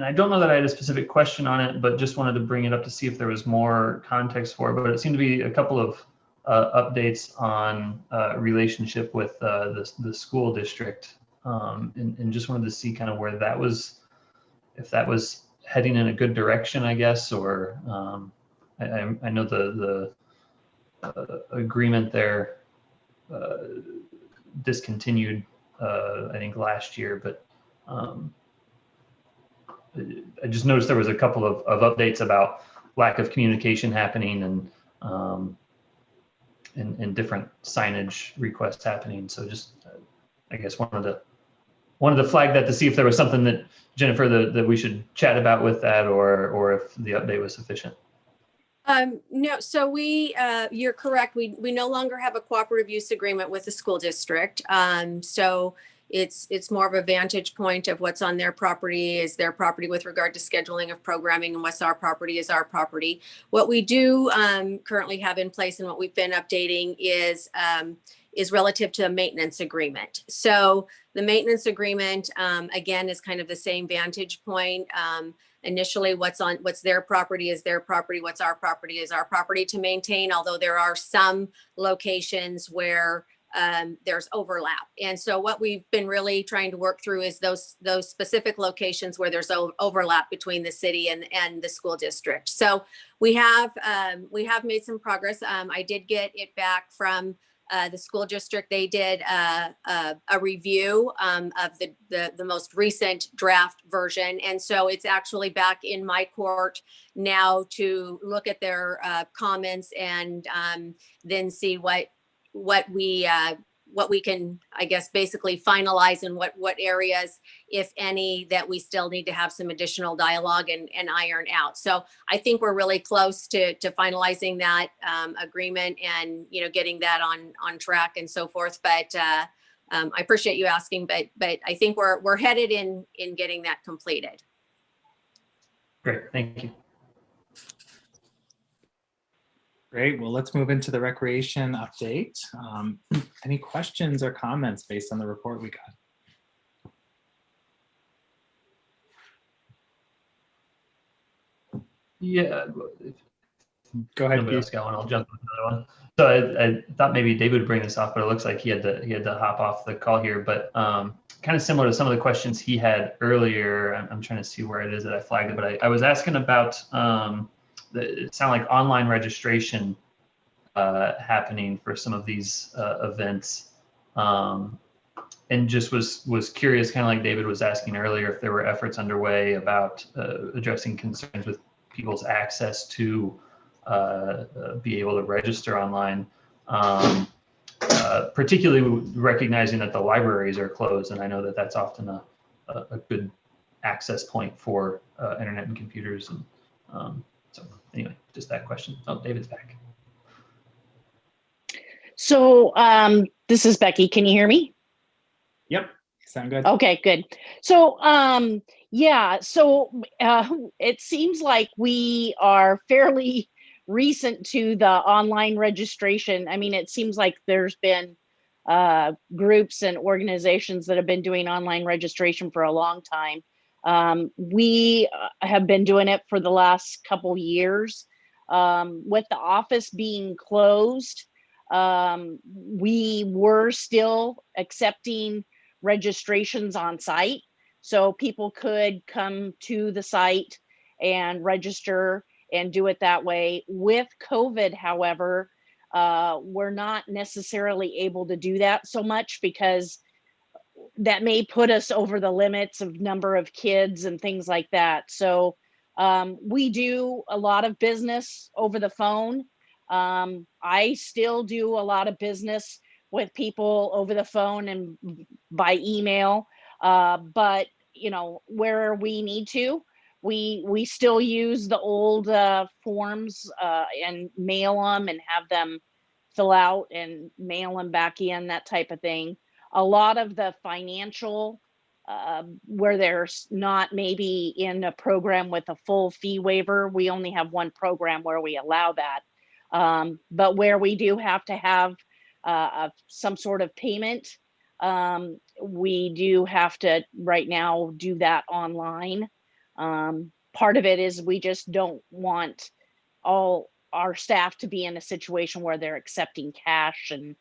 I don't know that I had a specific question on it, but just wanted to bring it up to see if there was more context for it, but it seemed to be a couple of updates on relationship with the school district, and just wanted to see kind of where that was, if that was heading in a good direction, I guess, or I know the agreement there discontinued, I think last year, but I just noticed there was a couple of updates about lack of communication happening, and and different signage requests happening. So just, I guess wanted to flag that to see if there was something that Jennifer that we should chat about with that, or if the update was sufficient. No, so you're correct. We no longer have a cooperative use agreement with the school district. So it's more of a vantage point of what's on their property is their property with regard to scheduling of programming, and what's our property is our property. What we do currently have in place and what we've been updating is relative to a maintenance agreement. So the maintenance agreement, again, is kind of the same vantage point. Initially, what's their property is their property, what's our property is our property to maintain, although there are some locations where there's overlap. And so what we've been really trying to work through is those specific locations where there's overlap between the city and the school district. So we have made some progress. I did get it back from the school district. They did a review of the most recent draft version. And so it's actually back in my court now to look at their comments and then see what we can, I guess, basically finalize, and what areas, if any, that we still need to have some additional dialogue and iron out. So I think we're really close to finalizing that agreement and, getting that on track and so forth. But I appreciate you asking, but I think we're headed in getting that completed. Great, thank you. Great. Well, let's move into the recreation update. Any questions or comments based on the report we got? Yeah. Go ahead. Nobody else got one. I'll jump on another one. So I thought maybe David would bring this off, but it looks like he had to hop off the call here. But kind of similar to some of the questions he had earlier. I'm trying to see where it is that I flagged it, but I was asking about it sounded like online registration happening for some of these events, and just was curious, kind of like David was asking earlier, if there were efforts underway about addressing concerns with people's access to be able to register online, particularly recognizing that the libraries are closed, and I know that that's often a good access point for internet and computers. And so anyway, just that question. Oh, David's back. So this is Becky. Can you hear me? Yep. Sound good. Okay, good. So yeah, so it seems like we are fairly recent to the online registration. I mean, it seems like there's been groups and organizations that have been doing online registration for a long time. We have been doing it for the last couple years. With the office being closed, we were still accepting registrations on site. So people could come to the site and register and do it that way. With COVID, however, we're not necessarily able to do that so much, because that may put us over the limits of number of kids and things like that. So we do a lot of business over the phone. I still do a lot of business with people over the phone and by email, but where we need to, we still use the old forms and mail them and have them fill out and mail them back in, that type of thing. A lot of the financial, where there's not maybe in a program with a full fee waiver, we only have one program where we allow that. But where we do have to have some sort of payment, we do have to right now do that online. Part of it is we just don't want all our staff to be in a situation where they're accepting cash and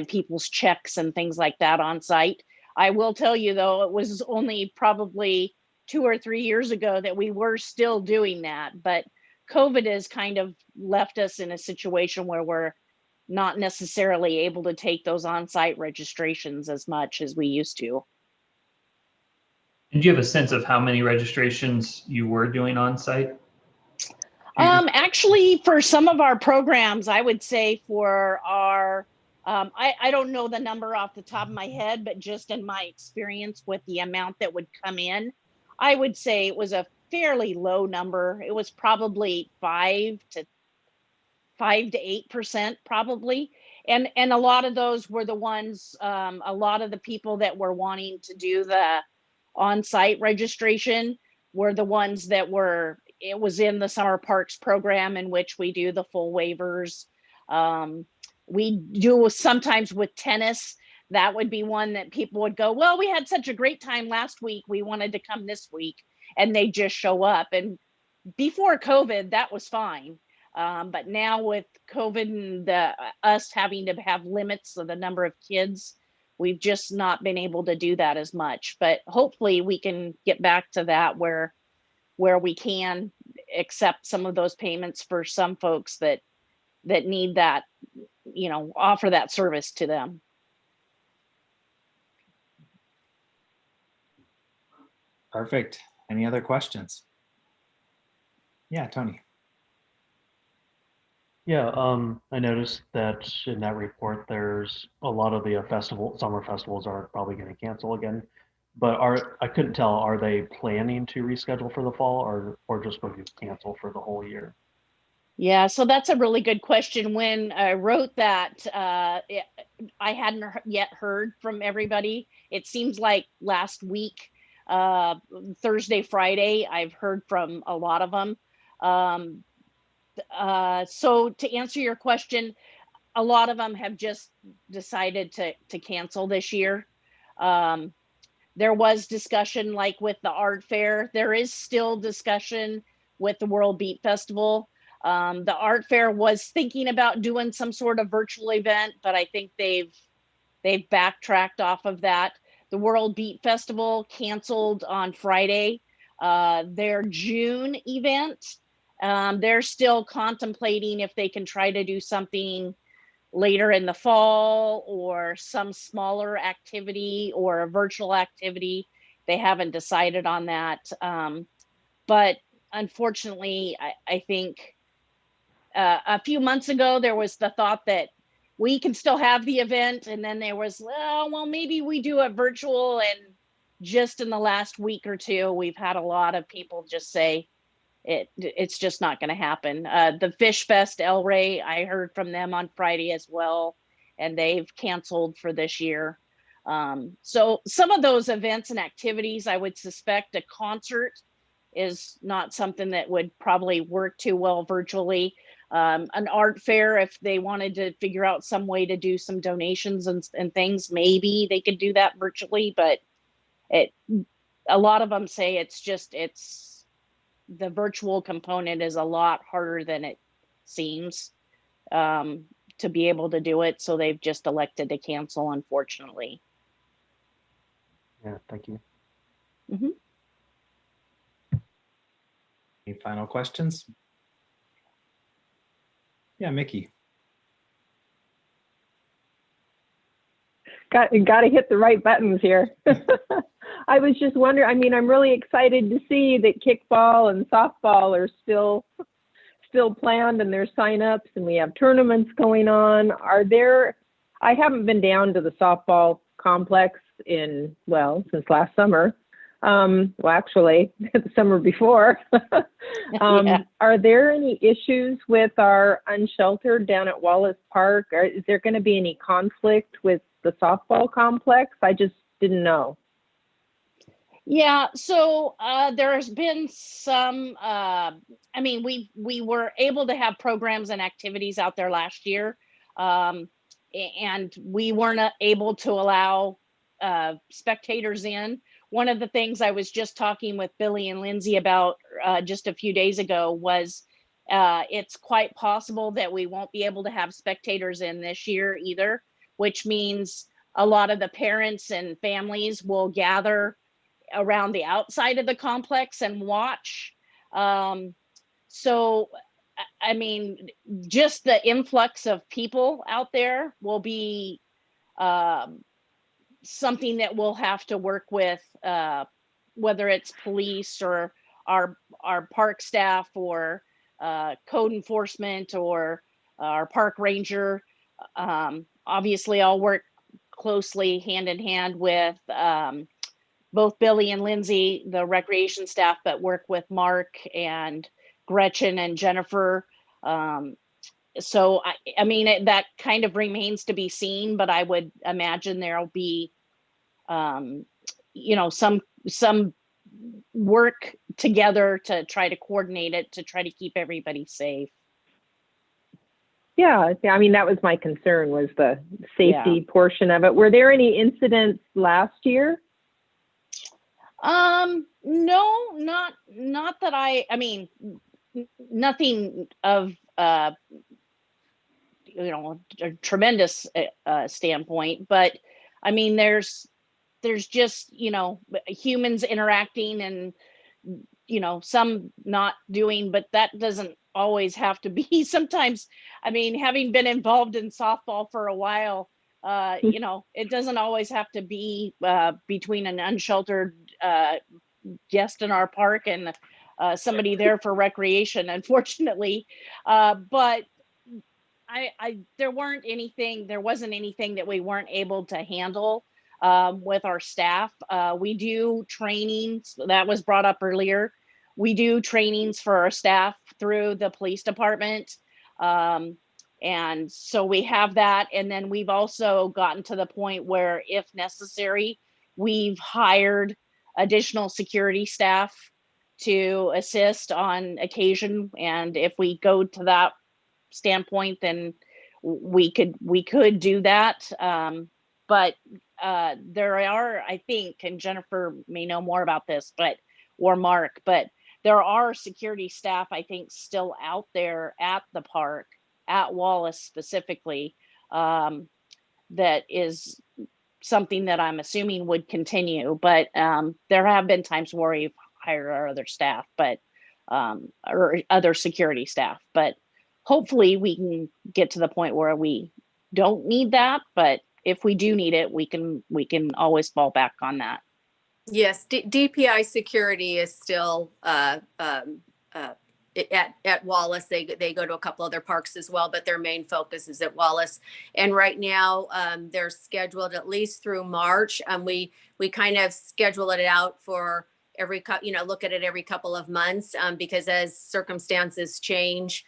people's checks and things like that on site. I will tell you though, it was only probably 2 or 3 years ago that we were still doing that, but COVID has kind of left us in a situation where we're not necessarily able to take those on-site registrations as much as we used to. And do you have a sense of how many registrations you were doing on site? Actually, for some of our programs, I would say for our, I don't know the number off the top of my head, but just in my experience with the amount that would come in, I would say it was a fairly low number. It was probably 5 to 8% probably. And a lot of those were the ones, a lot of the people that were wanting to do the on-site registration were the ones that were, it was in the summer parks program in which we do the full waivers. We do sometimes with tennis, that would be one that people would go, well, we had such a great time last week, we wanted to come this week, and they just show up. And before COVID, that was fine. But now with COVID and us having to have limits of the number of kids, we've just not been able to do that as much. But hopefully we can get back to that where we can accept some of those payments for some folks that need that, you know, offer that service to them. Perfect. Any other questions? Yeah, Tony. Yeah, I noticed that in that report, there's a lot of the summer festivals are probably going to cancel again. But I couldn't tell, are they planning to reschedule for the fall or just going to cancel for the whole year? Yeah, so that's a really good question. When I wrote that, I hadn't yet heard from everybody. It seems like last week, Thursday, Friday, I've heard from a lot of them. So to answer your question, a lot of them have just decided to cancel this year. There was discussion like with the art fair. There is still discussion with the World Beat Festival. The art fair was thinking about doing some sort of virtual event, but I think they've backtracked off of that. The World Beat Festival canceled on Friday their June event. They're still contemplating if they can try to do something later in the fall or some smaller activity or a virtual activity. They haven't decided on that. But unfortunately, I think a few months ago, there was the thought that we can still have the event. And then there was, well, maybe we do a virtual. And just in the last week or two, we've had a lot of people just say, it's just not going to happen. The Fish Fest El Rey, I heard from them on Friday as well, and they've canceled for this year. So some of those events and activities, I would suspect a concert is not something that would probably work too well virtually. An art fair, if they wanted to figure out some way to do some donations and things, maybe they could do that virtually, but a lot of them say the virtual component is a lot harder than it seems to be able to do it. So they've just elected to cancel, unfortunately. Yeah, thank you. Mm-hmm. Any final questions? Yeah, Mickey. Got to hit the right buttons here. I was just wondering, I mean, I'm really excited to see that kickball and softball are still planned and there's signups and we have tournaments going on. I haven't been down to the softball complex since last summer. Actually, the summer before. Yeah. Are there any issues with our unsheltered down at Wallace Park? Is there going to be any conflict with the softball complex? I just didn't know. Yeah, so there has been some, we were able to have programs and activities out there last year, and we weren't able to allow spectators in. One of the things I was just talking with Billy and Lindsay about just a few days ago was it's quite possible that we won't be able to have spectators in this year either, which means a lot of the parents and families will gather around the outside of the complex and watch. So, I mean, just the influx of people out there will be something that we'll have to work with, whether it's police or our park staff or code enforcement or our park ranger. Obviously, I'll work closely hand in hand with both Billy and Lindsay, the recreation staff, but work with Mark and Gretchen and Jennifer. So I mean, that kind of remains to be seen, but I would imagine there'll be, you know, some work together to try to coordinate it, to try to keep everybody safe. Yeah, I mean, that was my concern, was the safety portion of it. Were there any incidents last year? No, not that I mean, nothing of, you know, a tremendous standpoint, but I mean, there's just, you know, humans interacting and, you know, some not doing, but that doesn't always have to be. Sometimes, I mean, having been involved in softball for a while, you know, it doesn't always have to be between an unsheltered guest in our park and somebody there for recreation, unfortunately. But there wasn't anything that we weren't able to handle with our staff. We do trainings, that was brought up earlier. We do trainings for our staff through the police department. And so we have that. And then we've also gotten to the point where, if necessary, we've hired additional security staff to assist on occasion. And if we go to that standpoint, then we could do that. But there are, I think, and Jennifer may know more about this, or Mark, but there are security staff, I think, still out there at the park, at Wallace specifically, that is something that I'm assuming would continue. But there have been times where we've hired our other staff, or other security staff, but hopefully we can get to the point where we don't need that. But if we do need it, we can always fall back on that. Yes, DPI security is still at Wallace. They go to a couple other parks as well, but their main focus is at Wallace. And right now they're scheduled at least through March. We kind of schedule it out for look at it every couple of months, because as circumstances change,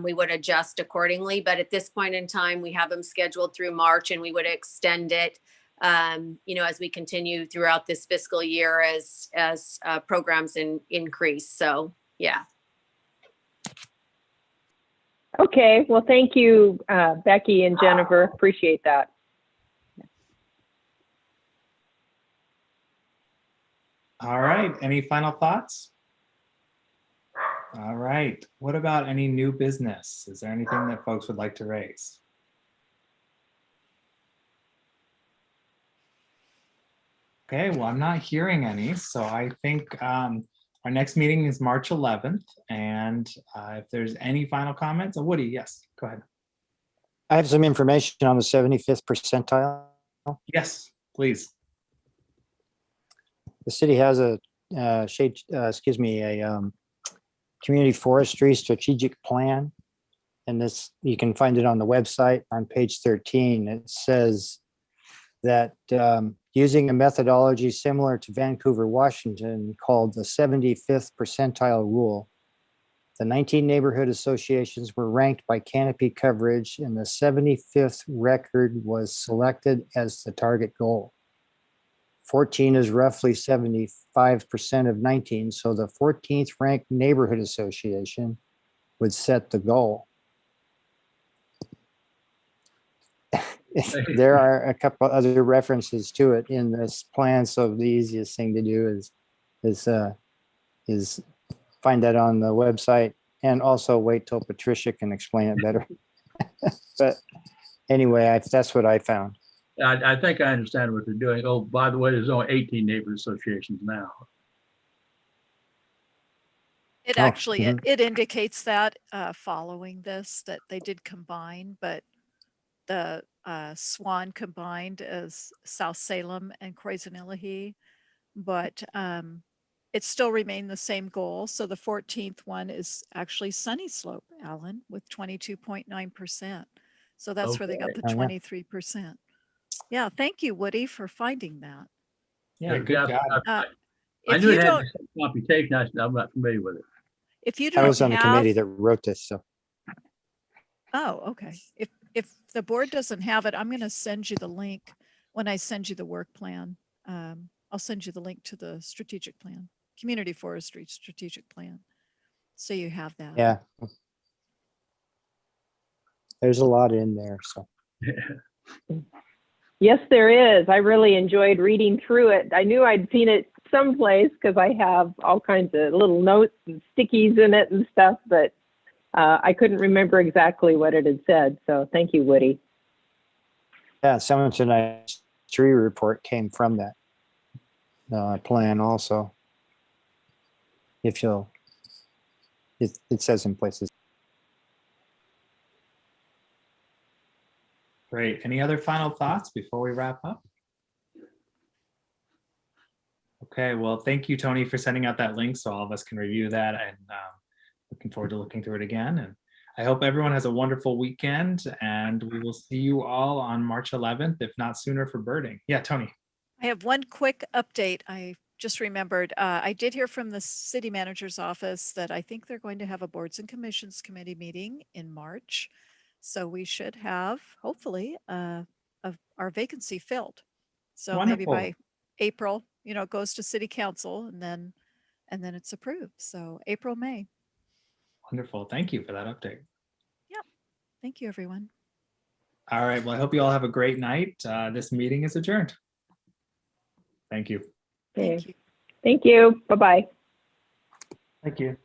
we would adjust accordingly. But at this point in time, we have them scheduled through March, and we would extend it, as we continue throughout this fiscal year as programs increase. So, yeah. Okay, well, thank you, Becky and Jennifer. Appreciate that. All right, any final thoughts? All right, what about any new business? Is there anything that folks would like to raise? Okay, well, I'm not hearing any, so I think our next meeting is March 11th, and if there's any final comments, Woody, yes, go ahead. I have some information on the 75th percentile. Yes, please. The city has a community forestry strategic plan, and this, you can find it on the website on page 13. It says that using a methodology similar to Vancouver, Washington, called the 75th percentile rule, the 19 neighborhood associations were ranked by canopy coverage, and the 75th record was selected as the target goal. 14 is roughly 75% of 19, so the 14th ranked neighborhood association would set the goal. There are a couple other references to it in this plan, so the easiest thing to do is find that on the website, and also wait till Patricia can explain it better. But anyway, that's what I found. I think I understand what they're doing. Oh, by the way, there's only 18 neighborhood associations now. It actually, it indicates that following this, that they did combine, but the SWAN combined as South Salem and Croisenillihe, but it still remained the same goal. So the 14th one is actually Sunny Slope, Alan, with 22.9%. So that's where they got the Okay. Oh, yeah. 23%. Yeah, thank you, Woody, for finding that. Yeah, good job. I If knew you it had don't, some computation. I'm not familiar with it. if you I don't was on the have, committee that wrote this, so. oh, okay. If the board doesn't have it, I'm going to send you the link when I send you the work plan. I'll send you the link to the strategic plan, community forestry strategic plan. So you have that. Yeah. There's a lot in there, so. Yes, there is. I really enjoyed reading through it. I knew I'd seen it someplace because I have all kinds of little notes and stickies in it and stuff, but I couldn't remember exactly what it had said. So thank you, Woody. Yeah, some of tonight's tree report came from that plan also. If you'll, it says in places. Great. Any other final thoughts before we wrap up? Okay, well, thank you, Tony, for sending out that link so all of us can review that, and looking forward to looking through it again. And I hope everyone has a wonderful weekend, and we will see you all on March 11th, if not sooner, for birding. Yeah, Tony. I have one quick update. I just remembered, I did hear from the city manager's office that I think they're going to have a boards and commissions committee meeting in March. So we should have, hopefully, our vacancy filled. So maybe Wonderful. by April, it goes to city council and then it's approved. So April, May. Wonderful. Thank you for that update. Yep. Thank you, everyone. All right. Well, I hope you all have a great night. This meeting is adjourned. Thank you. Okay. Thank you. Thank you. Bye-bye. Thank you.